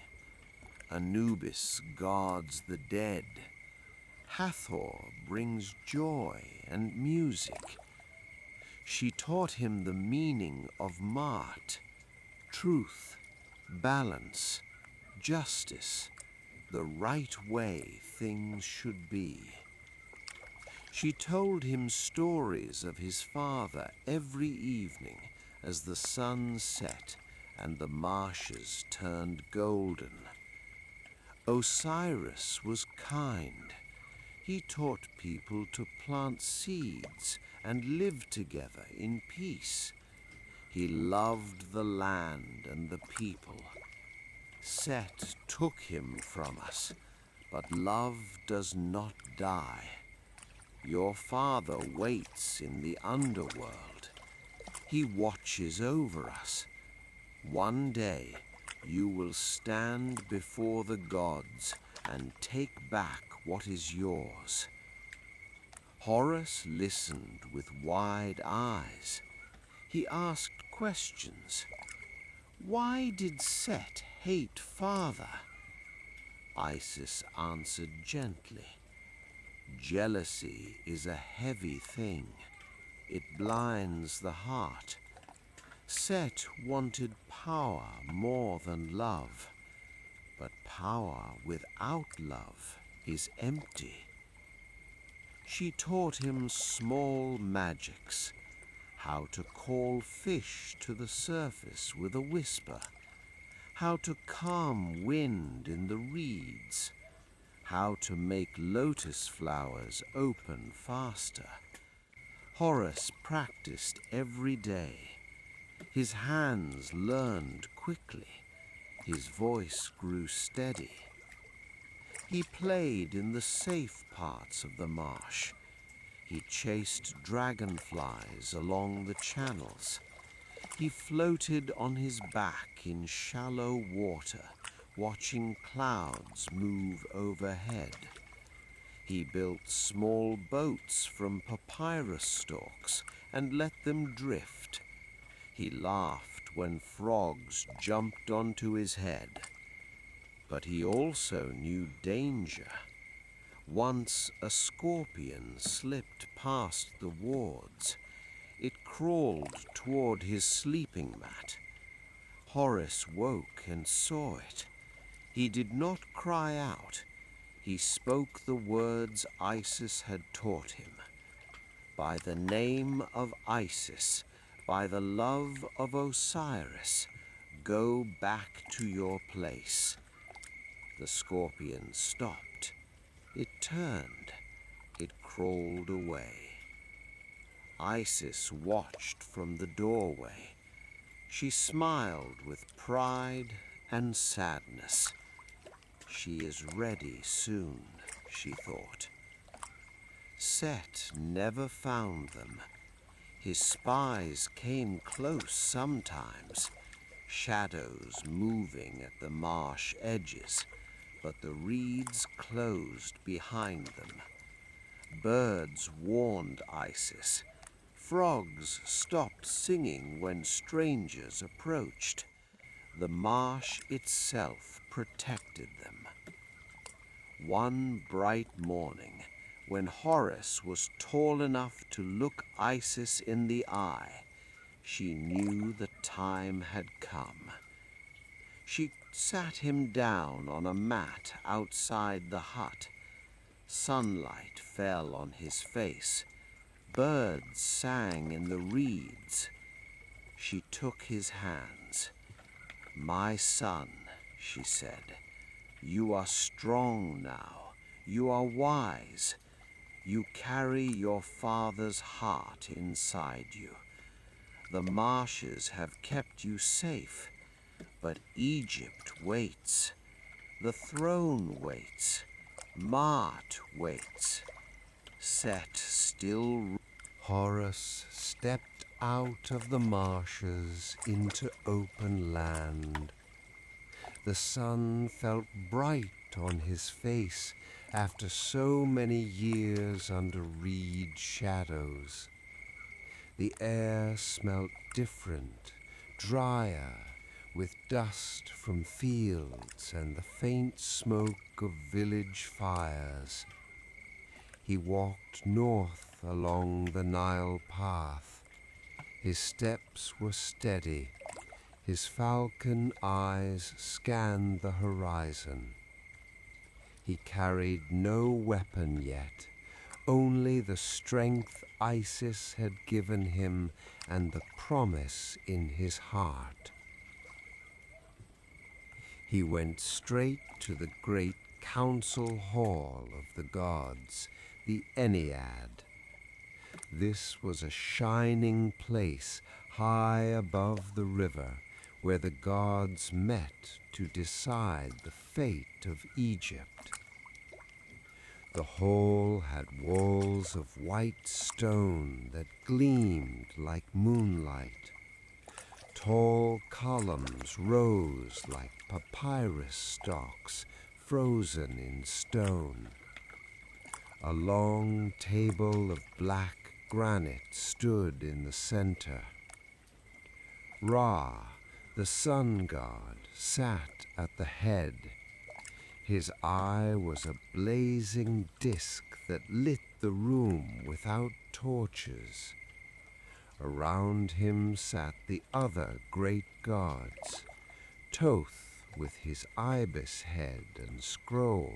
Anubis guards the dead. Hathor brings joy and music. She taught him the meaning of Maat, truth, balance, justice, the right way things should be. She told him stories of his father every evening as the sun set and the marshes turned golden. Osiris was kind. He taught people to plant seeds and live together in peace. He loved the land and the people. Set took him from us, but love does not die. Your father waits in the underworld. He watches over us. One day, you will stand before the gods and take back what is yours." Horus listened with wide eyes. He asked questions. Why did Set hate father? Isis answered gently. Jealousy is a heavy thing. It blinds the heart. Set wanted power more than love, but power without love is empty. She taught him small magics, how to call fish to the surface with a whisper, how to calm wind in the reeds, how to make lotus flowers open faster. Horus practiced every day. His hands learned quickly. His voice grew steady. He played in the safe parts of the marsh. He chased dragonflies along the channels. He floated on his back in shallow water, watching clouds move overhead. He built small boats from papyrus stalks and let them drift. He laughed when frogs jumped onto his head. But he also knew danger. Once a scorpion slipped past the wards. It crawled toward his sleeping mat. Horus woke and saw it. He did not cry out. He spoke the words Isis had taught him. By the name of Isis, by the love of Osiris, go back to your place. The scorpion stopped. It turned. It crawled away. Isis watched from the doorway. She smiled with pride and sadness. She is ready soon, she thought. Set never found them. His spies came close sometimes, shadows moving at the marsh edges, but the reeds closed behind them. Birds warned Isis. Frogs stopped singing when strangers approached. The marsh itself protected them. One bright morning, when Horus was tall enough to look Isis in the eye, she knew the time had come. She sat him down on a mat outside the hut. Sunlight fell on his face. Birds sang in the reeds. She took his hands. "My son," she said, "you are strong now. You are wise. You carry your father's heart inside you. The marshes have kept you safe, but Egypt waits. The throne waits. Maat waits. Set still." Horus stepped out of the marshes into open land. The sun felt bright on his face after so many years under reed shadows. The air smelt different, drier, with dust from fields and the faint smoke of village fires. He walked north along the Nile path. His steps were steady. His falcon eyes scanned the horizon. He carried no weapon yet, only the strength Isis had given him and the promise in his heart. He went straight to the great council hall of the gods, the Ennead. This was a shining place high above the river, where the gods met to decide the fate of Egypt. The hall had walls of white stone that gleamed like moonlight. Tall columns rose like papyrus stalks frozen in stone. A long table of black granite stood in the center. Ra, the sun god, sat at the head. His eye was a blazing disk that lit the room without torches. Around him sat the other great gods, Thoth with his ibis head and scroll,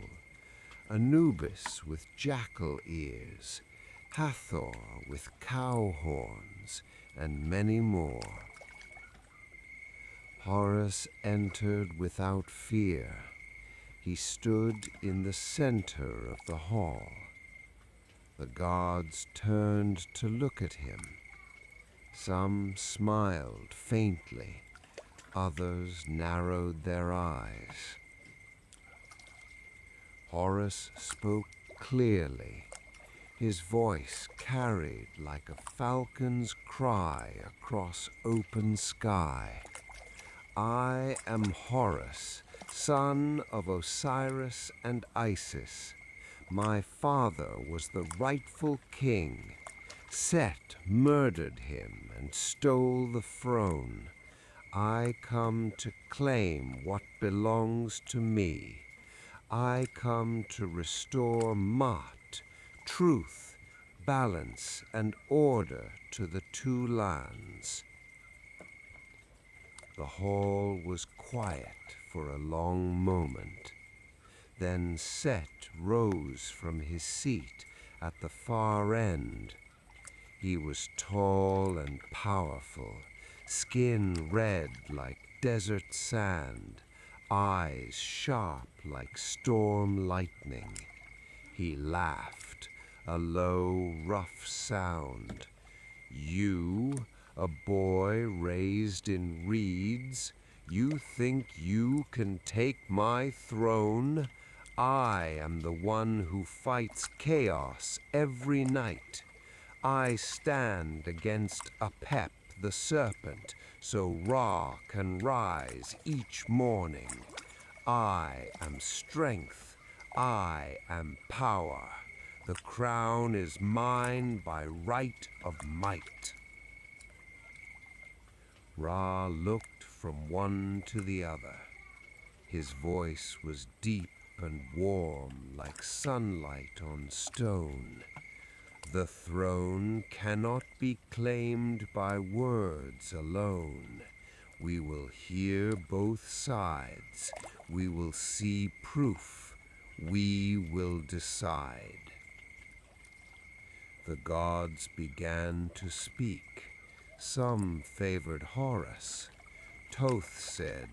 Anubis with jackal ears, Hathor with cow horns, and many more. Horus entered without fear. He stood in the center of the hall. The gods turned to look at him. Some smiled faintly, others narrowed their eyes. Horus spoke clearly. His voice carried like a falcon's cry across open sky. I am Horus, son of Osiris and Isis. My father was the rightful king. Set murdered him and stole the throne. I come to claim what belongs to me. I come to restore Ma'at, truth, balance, and order to the two lands. The hall was quiet for a long moment. Then Set rose from his seat at the far end. He was tall and powerful, skin red like desert sand, eyes sharp like storm lightning. He laughed, a low, rough sound. You, a boy raised in reeds, you think you can take my throne? I am the one who fights chaos every night. I stand against Apep the serpent, so Ra can rise each morning. I am strength. I am power. The crown is mine by right of might. Ra looked from one to the other. His voice was deep and warm like sunlight on stone. The throne cannot be claimed by words alone. We will hear both sides. We will see proof. We will decide. The gods began to speak. Some favored Horus. Thoth said,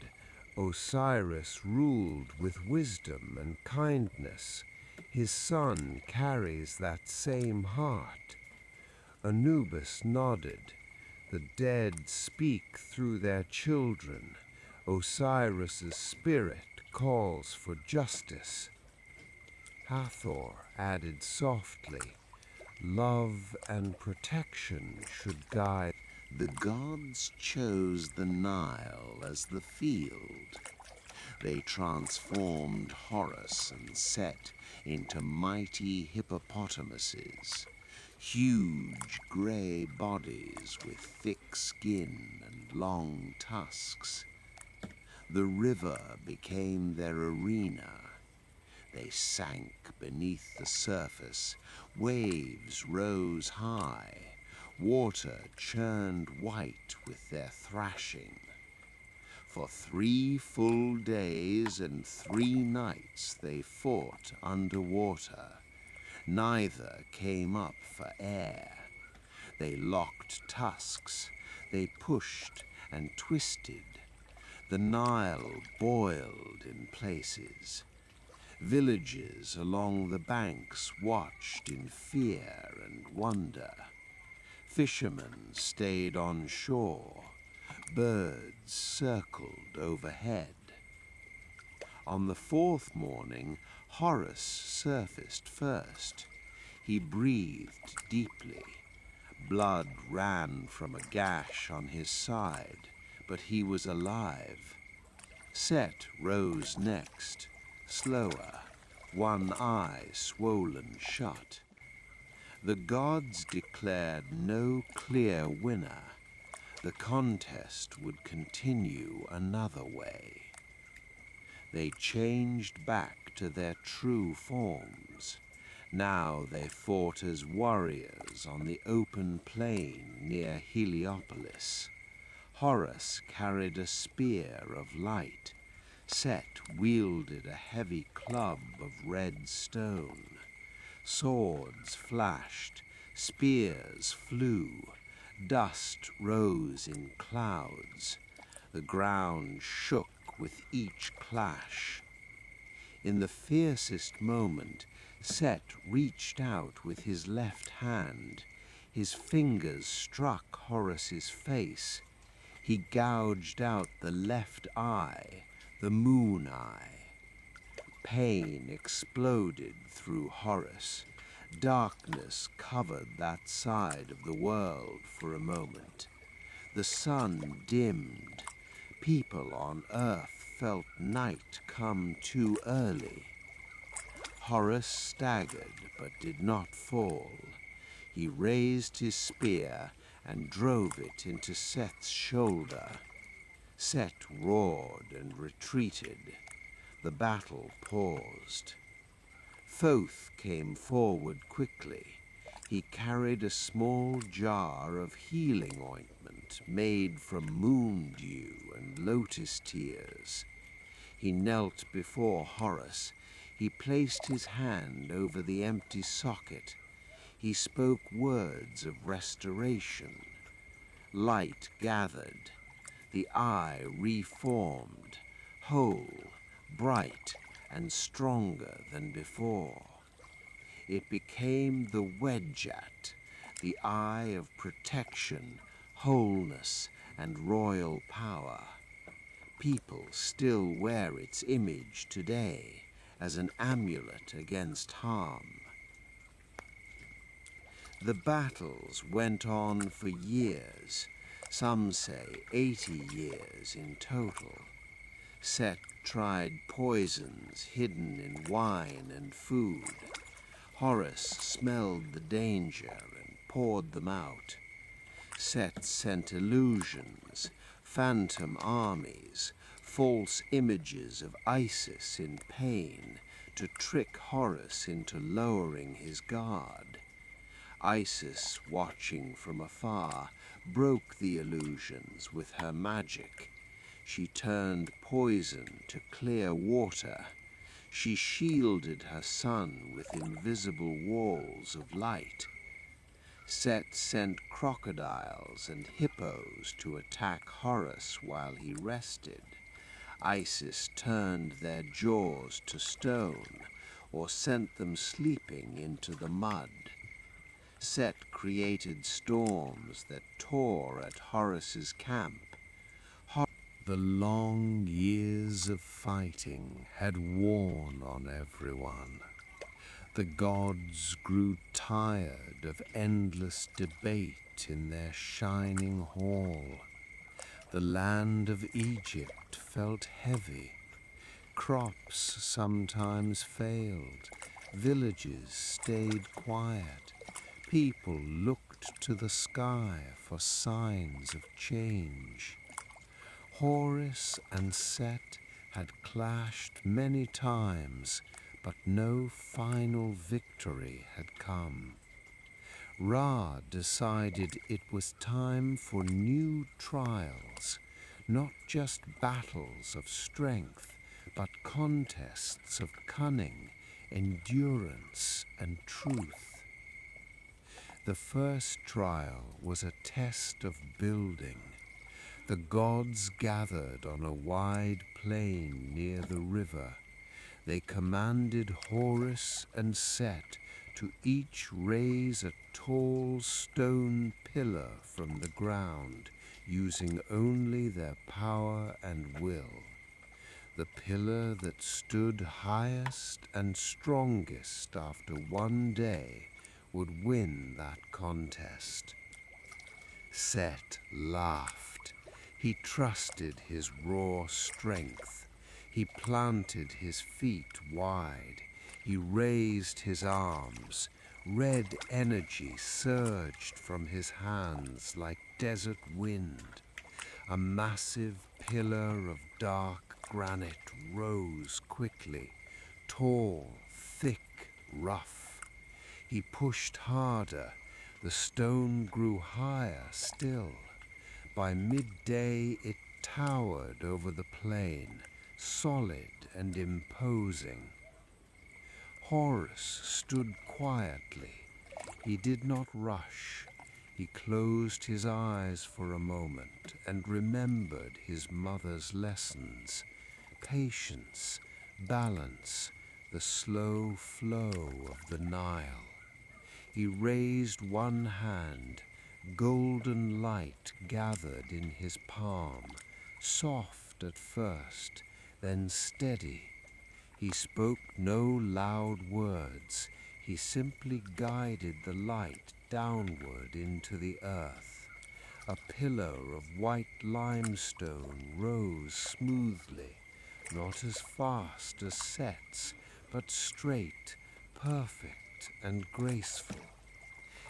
Osiris ruled with wisdom and kindness. His son carries that same heart. Anubis nodded. The dead speak through their children. Osiris's spirit calls for justice. Hathor added softly, love and protection should guide. The gods chose the Nile as the field. They transformed Horus and Set into mighty hippopotamuses, huge grey bodies with thick skin and long tusks. The river became their arena. They sank beneath the surface. Waves rose high. Water churned white with their thrashing. For 3 full days and 3 nights they fought underwater. Neither came up for air. They locked tusks. They pushed and twisted. The Nile boiled in places. Villages along the banks watched in fear and wonder. Fishermen stayed on shore. Birds circled overhead. On the 4th morning, Horus surfaced first. He breathed deeply. Blood ran from a gash on his side, but he was alive. Set rose next, slower, one eye swollen shut. The gods declared no clear winner. The contest would continue another way. They changed back to their true forms. Now they fought as warriors on the open plain near Heliopolis. Horus carried a spear of light. Set wielded a heavy club of red stone. Swords flashed, spears flew, dust rose in clouds. The ground shook with each clash. In the fiercest moment, Set reached out with his left hand. His fingers struck Horus's face. He gouged out the left eye, the moon eye. Pain exploded through Horus. Darkness covered that side of the world for a moment. The sun dimmed. People on Earth felt night come too early. Horus staggered but did not fall. He raised his spear and drove it into Set's shoulder. Set roared and retreated. The battle paused. Thoth came forward quickly. He carried a small jar of healing ointment made from moon dew and lotus tears. He knelt before Horus. He placed his hand over the empty socket. He spoke words of restoration. Light gathered. The eye reformed, whole, bright, and stronger than before. It became the Wedjat, the eye of protection, wholeness, and royal power. People still wear its image today as an amulet against harm. The battles went on for years, some say 80 years in total. Set tried poisons hidden in wine and food. Horus smelled the danger and poured them out. Set sent illusions, phantom armies, false images of Isis in pain to trick Horus into lowering his guard. Isis, watching from afar, broke the illusions with her magic. She turned poison to clear water. She shielded her son with invisible walls of light. Set sent crocodiles and hippos to attack Horus while he rested. Isis turned their jaws to stone or sent them sleeping into the mud. Set created storms that tore at Horus's camp. The long years of fighting had worn on everyone. The gods grew tired of endless debate in their shining hall. The land of Egypt felt heavy. Crops sometimes failed. Villages stayed quiet. People looked to the sky for signs of change. Horus and Set had clashed many times, but no final victory had come. Ra decided it was time for new trials, not just battles of strength, but contests of cunning, endurance, and truth. The first trial was a test of building. The gods gathered on a wide plain near the river. They commanded Horus and Set to each raise a tall stone pillar from the ground, using only their power and will. the pillar that stood highest and strongest after one day would win that contest. Set laughed. He trusted his raw strength. He planted his feet wide. He raised his arms. Red energy surged from his hands like desert wind. A massive pillar of dark granite rose quickly, tall, thick, rough. He pushed harder. The stone grew higher still. By midday it towered over the plain, solid and imposing. Horus stood quietly. He did not rush. He closed his eyes for a moment and remembered his mother's lessons: patience, balance, the slow flow of the Nile. He raised one hand. Golden light gathered in his palm, soft at first, then steady. He spoke no loud words. He simply guided the light downward into the earth. A pillar of white limestone rose smoothly, not as fast as Set's, but straight, perfect, and graceful.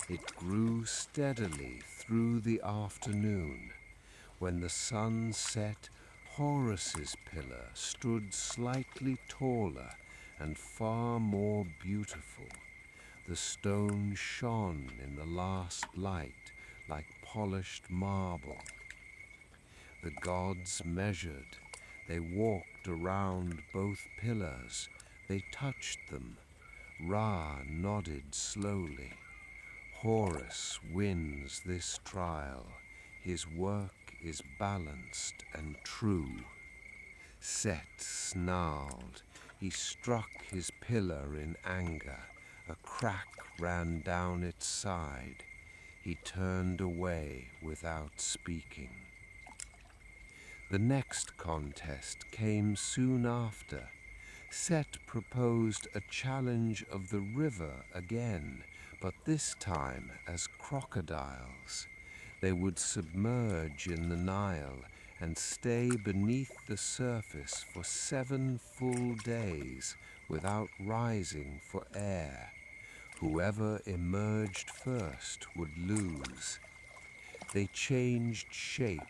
It grew steadily through the afternoon. When the sun set, Horus's pillar stood slightly taller and far more beautiful. The stone shone in the last light like polished marble. The gods measured. They walked around both pillars. They touched them. Ra nodded slowly. Horus wins this trial. His work is balanced and true. Set snarled. He struck his pillar in anger. A crack ran down its side. He turned away without speaking. The next contest came soon after. Set proposed a challenge of the river again, but this time as crocodiles. They would submerge in the Nile and stay beneath the surface for 7 full days without rising for air. Whoever emerged first would lose. They changed shape.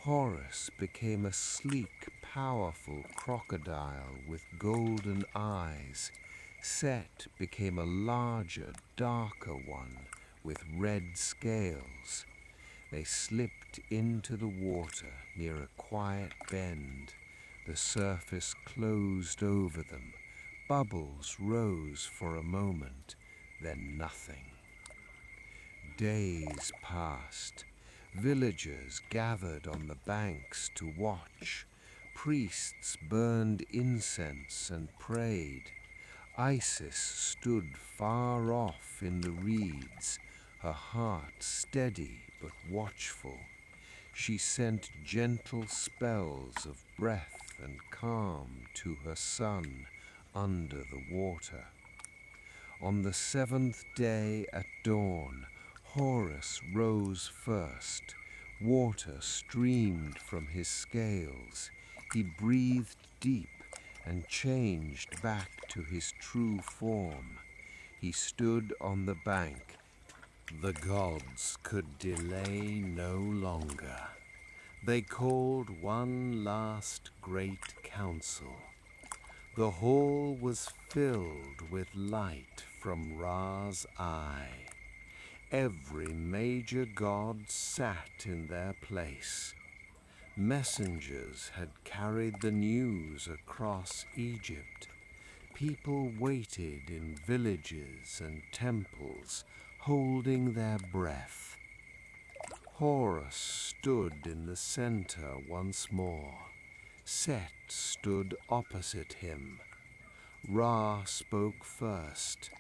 Horus became a sleek, powerful crocodile with golden eyes. Set became a larger, darker one with red scales. They slipped into the water near a quiet bend. The surface closed over them. Bubbles rose for a moment, then nothing. Days passed. Villagers gathered on the banks to watch. Priests burned incense and prayed. Isis stood far off in the reeds, her heart steady but watchful. She sent gentle spells of breath and calm to her son under the water. On the 7th day at dawn, Horus rose first. Water streamed from his scales. He breathed deep and changed back to his true form. He stood on the bank. The gods could delay no longer. They called one last great council. The hall was filled with light from Ra's eye. Every major god sat in their place. Messengers had carried the news across Egypt. People waited in villages and temples, holding their breath. Horus stood in the center once more. Set stood opposite him. Ra spoke first.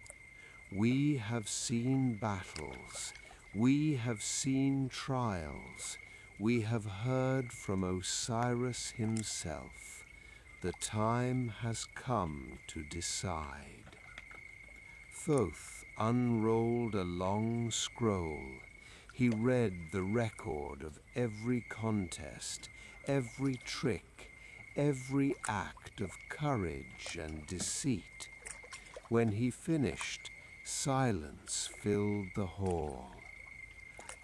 We have seen battles. We have seen trials. We have heard from Osiris himself. the time has come to decide. Thoth unrolled a long scroll. He read the record of every contest, every trick, every act of courage and deceit. When he finished, silence filled the hall.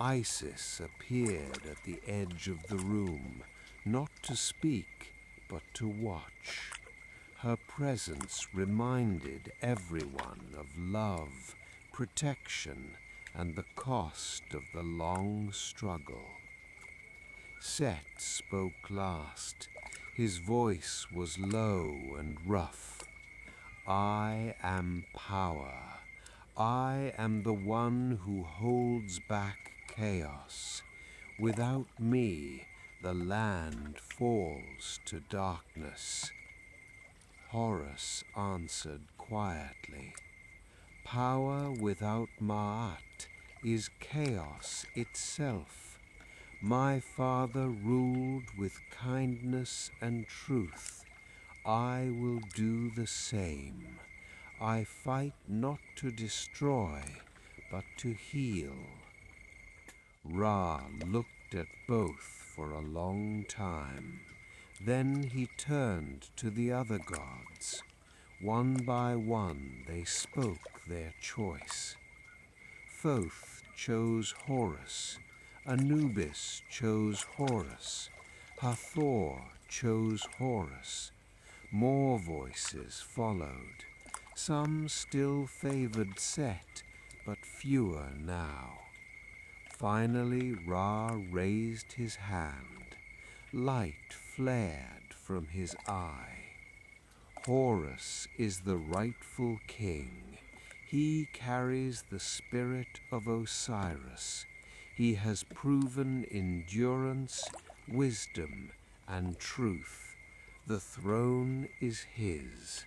Isis appeared at the edge of the room, not to speak, but to watch. Her presence reminded everyone of love, protection, and the cost of the long struggle. Set spoke last. His voice was low and rough. I am power. I am the one who holds back chaos. Without me, the land falls to darkness. Horus answered quietly. Power without Ma'at is chaos itself. My father ruled with kindness and truth. I will do the same. I fight not to destroy, but to heal. Ra looked at both for a long time. Then he turned to the other gods. One by one they spoke their choice. Thoth chose Horus. Anubis chose Horus. Hathor chose Horus. More voices followed. Some still favored Set, but fewer now. Finally Ra raised his hand. Light flared from his eye. Horus is the rightful king. He carries the spirit of Osiris. He has proven endurance, wisdom, and truth. The throne is his.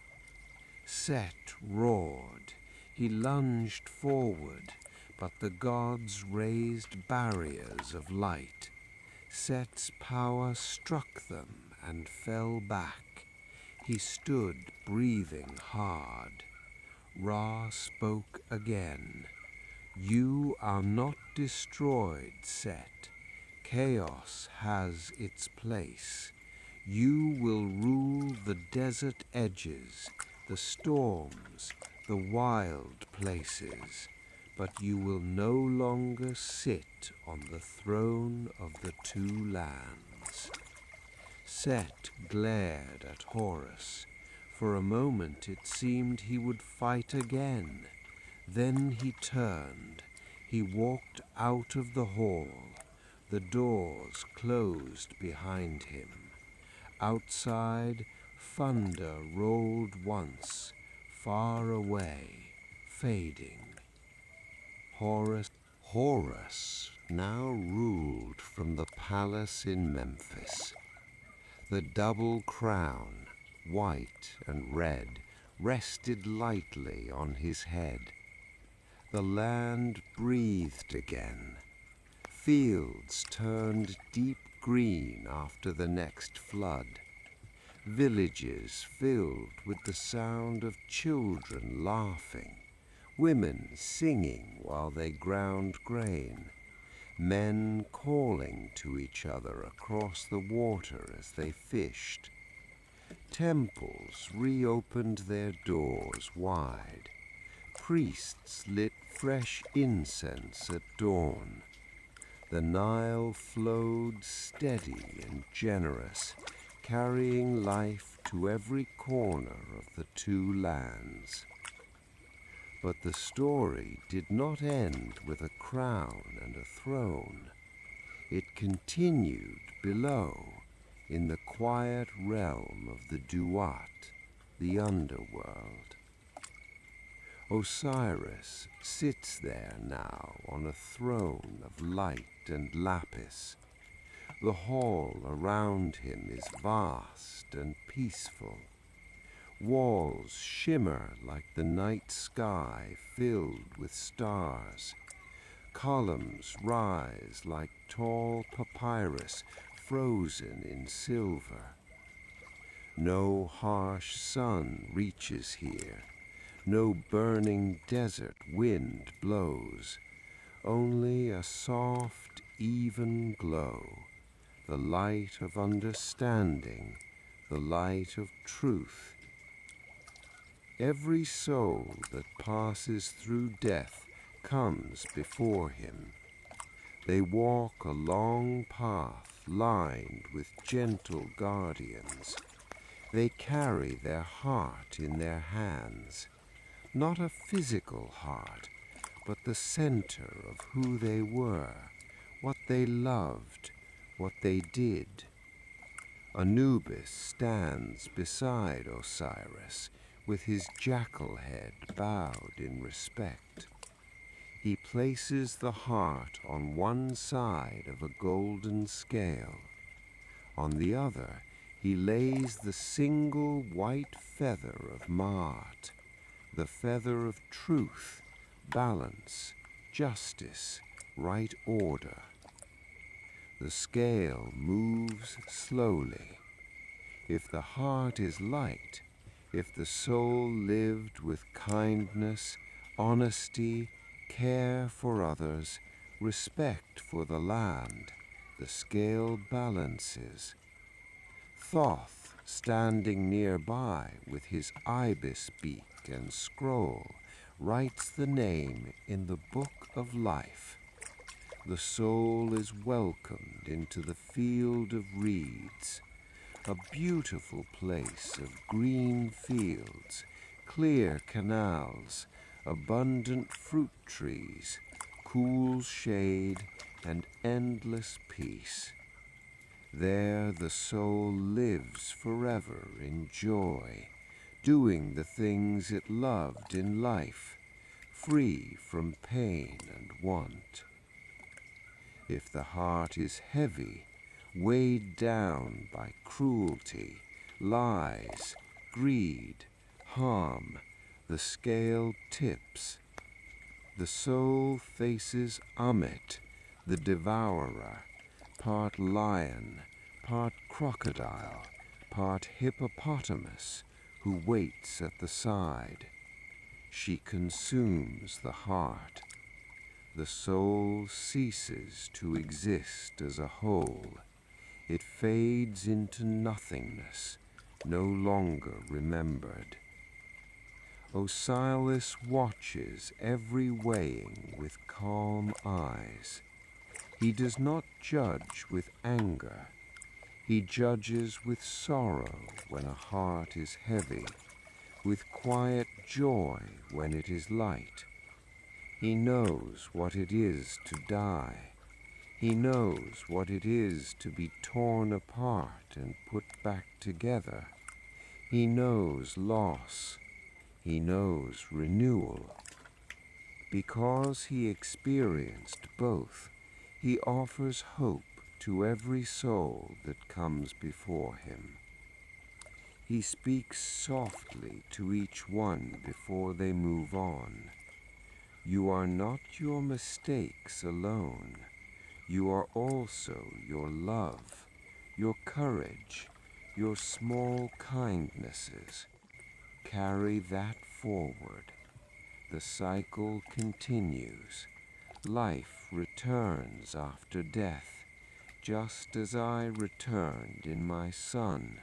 Set roared. He lunged forward, but the gods raised barriers of light. Set's power struck them and fell back. He stood breathing hard. Ra spoke again. You are not destroyed, Set. Chaos has its place. You will rule the desert edges, the storms, the wild places, but you will no longer sit on the throne of the two lands. Set glared at Horus. For a moment it seemed he would fight again. Then he turned. He walked out of the hall. The doors closed behind him. Outside, thunder rolled once, far away, fading. Horus now ruled from the palace in Memphis. The double crown, white and red, rested lightly on his head. The land breathed again. Fields turned deep green after the next flood. Villages filled with the sound of children laughing, women singing while they ground grain, men calling to each other across the water as they fished. Temples reopened their doors wide. Priests lit fresh incense at dawn. The Nile flowed steady and generous, carrying life to every corner of the two lands. But the story did not end with a crown and a throne. It continued below, in the quiet realm of the Duat, the underworld. Osiris sits there now on a throne of light and lapis. The hall around him is vast and peaceful. Walls shimmer like the night sky filled with stars. Columns rise like tall papyrus frozen in silver. No harsh sun reaches here, no burning desert wind blows, only a soft, even glow, the light of understanding, the light of truth. Every soul that passes through death comes before him. They walk a long path lined with gentle guardians. They carry their heart in their hands, not a physical heart, but the center of who they were, what they loved, what they did. Anubis stands beside Osiris, with his jackal head bowed in respect. He places the heart on one side of a golden scale. On the other, he lays the single white feather of Maat, the feather of truth, balance, justice, right order. The scale moves slowly. If the heart is light, if the soul lived with kindness, honesty, care for others, respect for the land, the scale balances. Thoth, standing nearby with his ibis beak and scroll, writes the name in the book of life. The soul is welcomed into the field of reeds, a beautiful place of green fields, clear canals, abundant fruit trees, cool shade, and endless peace. There the soul lives forever in joy, doing the things it loved in life, free from pain and want. If the heart is heavy, weighed down by cruelty, lies, greed, harm, the scale tips. The soul faces Amit, the devourer, part lion, part crocodile, part hippopotamus, who waits at the side. She consumes the heart. The soul ceases to exist as a whole. It fades into nothingness, no longer remembered. Osiris watches every weighing with calm eyes. He does not judge with anger. He judges with sorrow when a heart is heavy, with quiet joy when it is light. He knows what it is to die. He knows what it is to be torn apart and put back together. He knows loss. He knows renewal. Because he experienced both, he offers hope to every soul that comes before him. He speaks softly to each one before they move on. You are not your mistakes alone. You are also your love, your courage, your small kindnesses. Carry that forward. The cycle continues. Life returns after death, just as I returned in my son,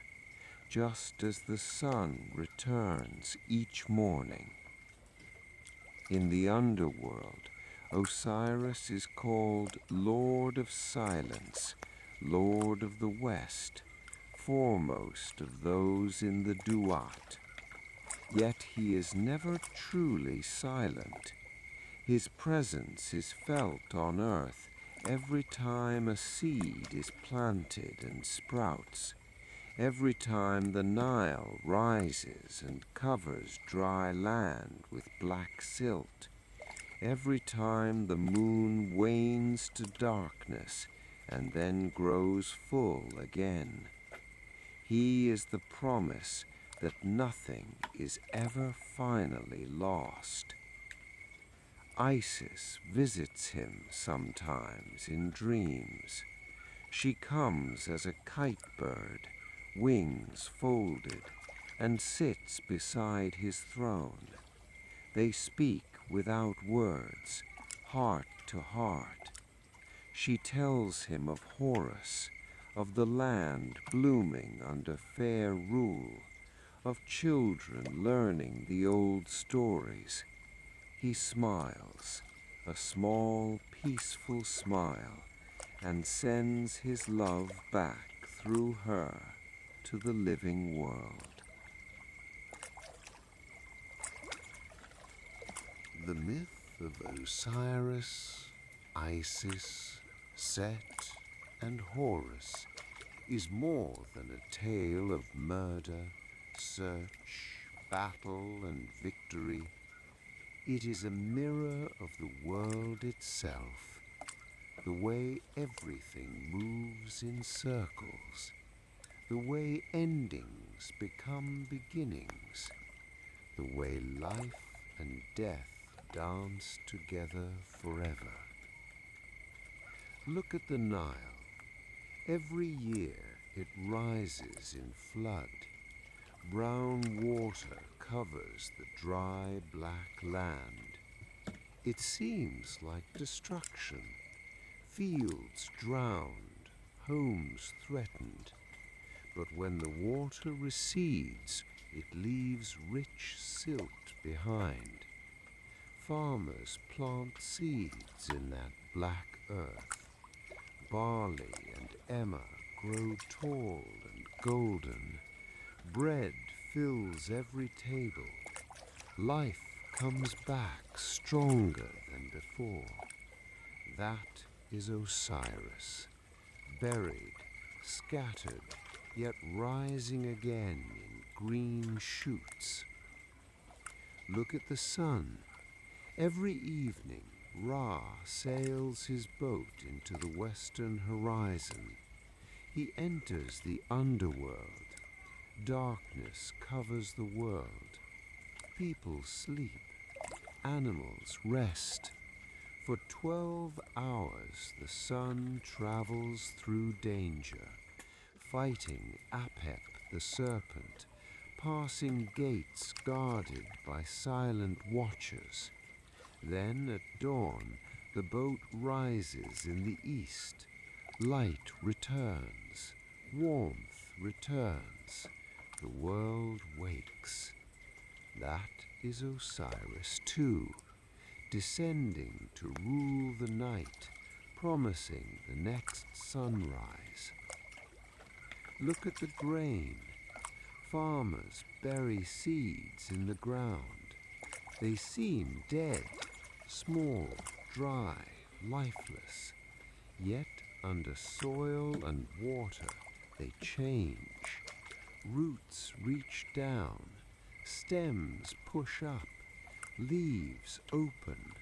just as the sun returns each morning. In the underworld, Osiris is called Lord of Silence, Lord of the West, foremost of those in the Duat. Yet he is never truly silent. His presence is felt on earth every time a seed is planted and sprouts, every time the Nile rises and covers dry land with black silt, every time the moon wanes to darkness and then grows full again. He is the promise that nothing is ever finally lost. Isis visits him sometimes in dreams. She comes as a kite bird, wings folded, and sits beside his throne. They speak without words, heart to heart. She tells him of Horus, of the land blooming under fair rule, of children learning the old stories. He smiles, a small, peaceful smile, and sends his love back through her to the living world. The myth of Osiris, Isis, Set, and Horus is more than a tale of murder, search, battle, and victory. It is a mirror of the world itself, the way everything moves in circles, the way endings become beginnings, the way life and death dance together forever. Look at the Nile. Every year it rises in flood. Brown water covers the dry black land. It seems like destruction. Fields drowned, homes threatened. But when the water recedes, it leaves rich silt behind. Farmers plant seeds in that black earth. Barley and emmer grow tall and golden. Bread fills every table. Life comes back stronger than before. That is Osiris, buried, scattered, yet rising again in green shoots. Look at the sun. Every evening, Ra sails his boat into the western horizon. He enters the underworld. Darkness covers the world. People sleep. Animals rest. For 12 hours the sun travels through danger, fighting Apep the serpent, passing gates guarded by silent watchers. Then at dawn the boat rises in the east. Light returns, warmth returns. The world wakes. That is Osiris too, descending to rule the night, promising the next sunrise. Look at the grain. Farmers bury seeds in the ground. They seem dead, small, dry, lifeless. Yet under soil and water they change. Roots reach down, stems push up, leaves open.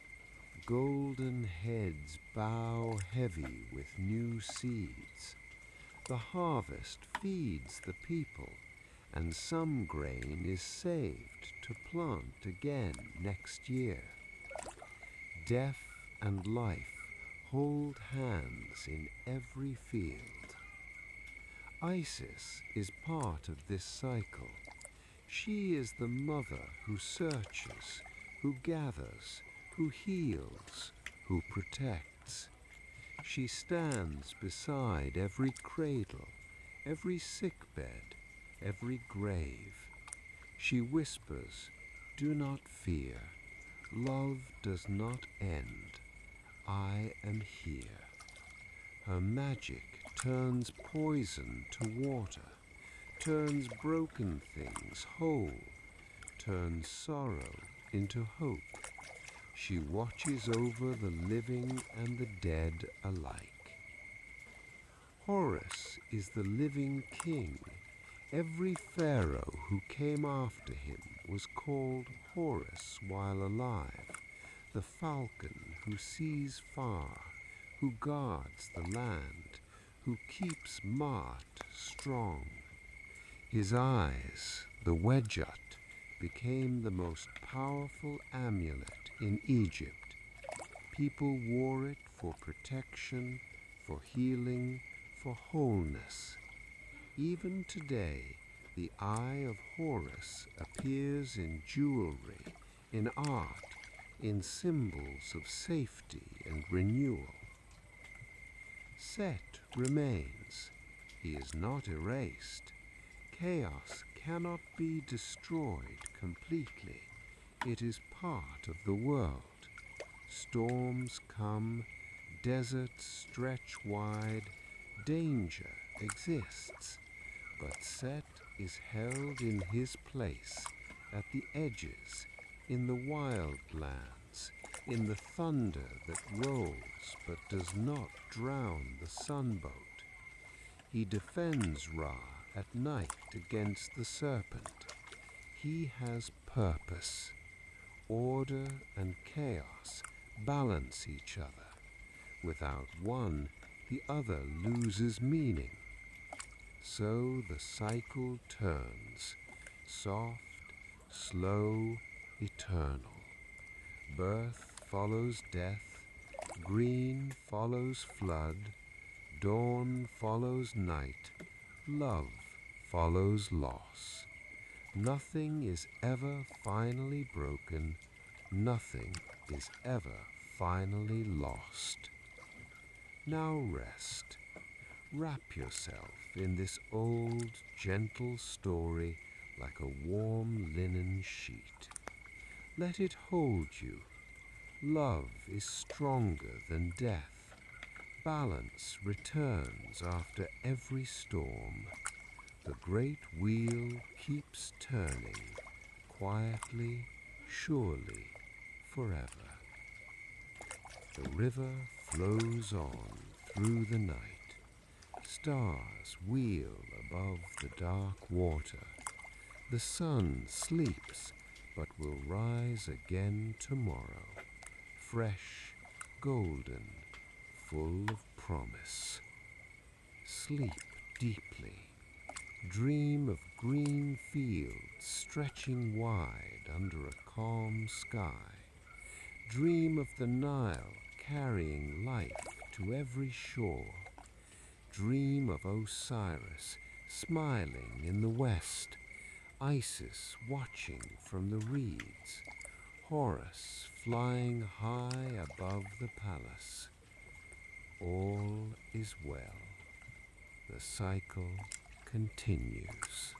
Golden heads bow heavy with new seeds. The harvest feeds the people, and some grain is saved to plant again next year. Death and life hold hands in every field. Isis is part of this cycle. She is the mother who searches, who gathers, who heals, who protects. She stands beside every cradle, every sickbed, every grave. She whispers, "Do not fear. Love does not end. I am here." Her magic turns poison to water, turns broken things whole, turns sorrow into hope. She watches over the living and the dead alike. Horus is the living king. Every pharaoh who came after him was called Horus while alive, the falcon who sees far, who guards the land, who keeps Maat strong. His eyes, the Wedjut, became the most powerful amulet in Egypt. People wore it for protection, for healing, for wholeness. Even today, the eye of Horus appears in jewelry, in art, in symbols of safety and renewal. Set remains. He is not erased. Chaos cannot be destroyed completely. It is part of the world. Storms come, deserts stretch wide, danger exists, but Set is held in his place, at the edges, in the wild lands, in the thunder that rolls but does not drown the sunboat. He defends Ra at night against the serpent. He has purpose. Order and chaos balance each other. Without one, the other loses meaning. So the cycle turns, soft, slow, eternal. Birth follows death, green follows flood, dawn follows night, love follows loss. Nothing is ever finally broken, nothing is ever finally lost. Now rest. Wrap yourself in this old, gentle story like a warm linen sheet. Let it hold you. Love is stronger than death. Balance returns after every storm. The great wheel keeps turning, quietly, surely, forever. The river flows on through the night. Stars wheel above the dark water. The sun sleeps, but will rise again tomorrow, fresh, golden, full of promise. Sleep deeply. Dream of green fields stretching wide under a calm sky. Dream of the Nile carrying life to every shore. Dream of Osiris smiling in the west, Isis watching from the reeds, Horus flying high above the palace. All is well. The cycle continues.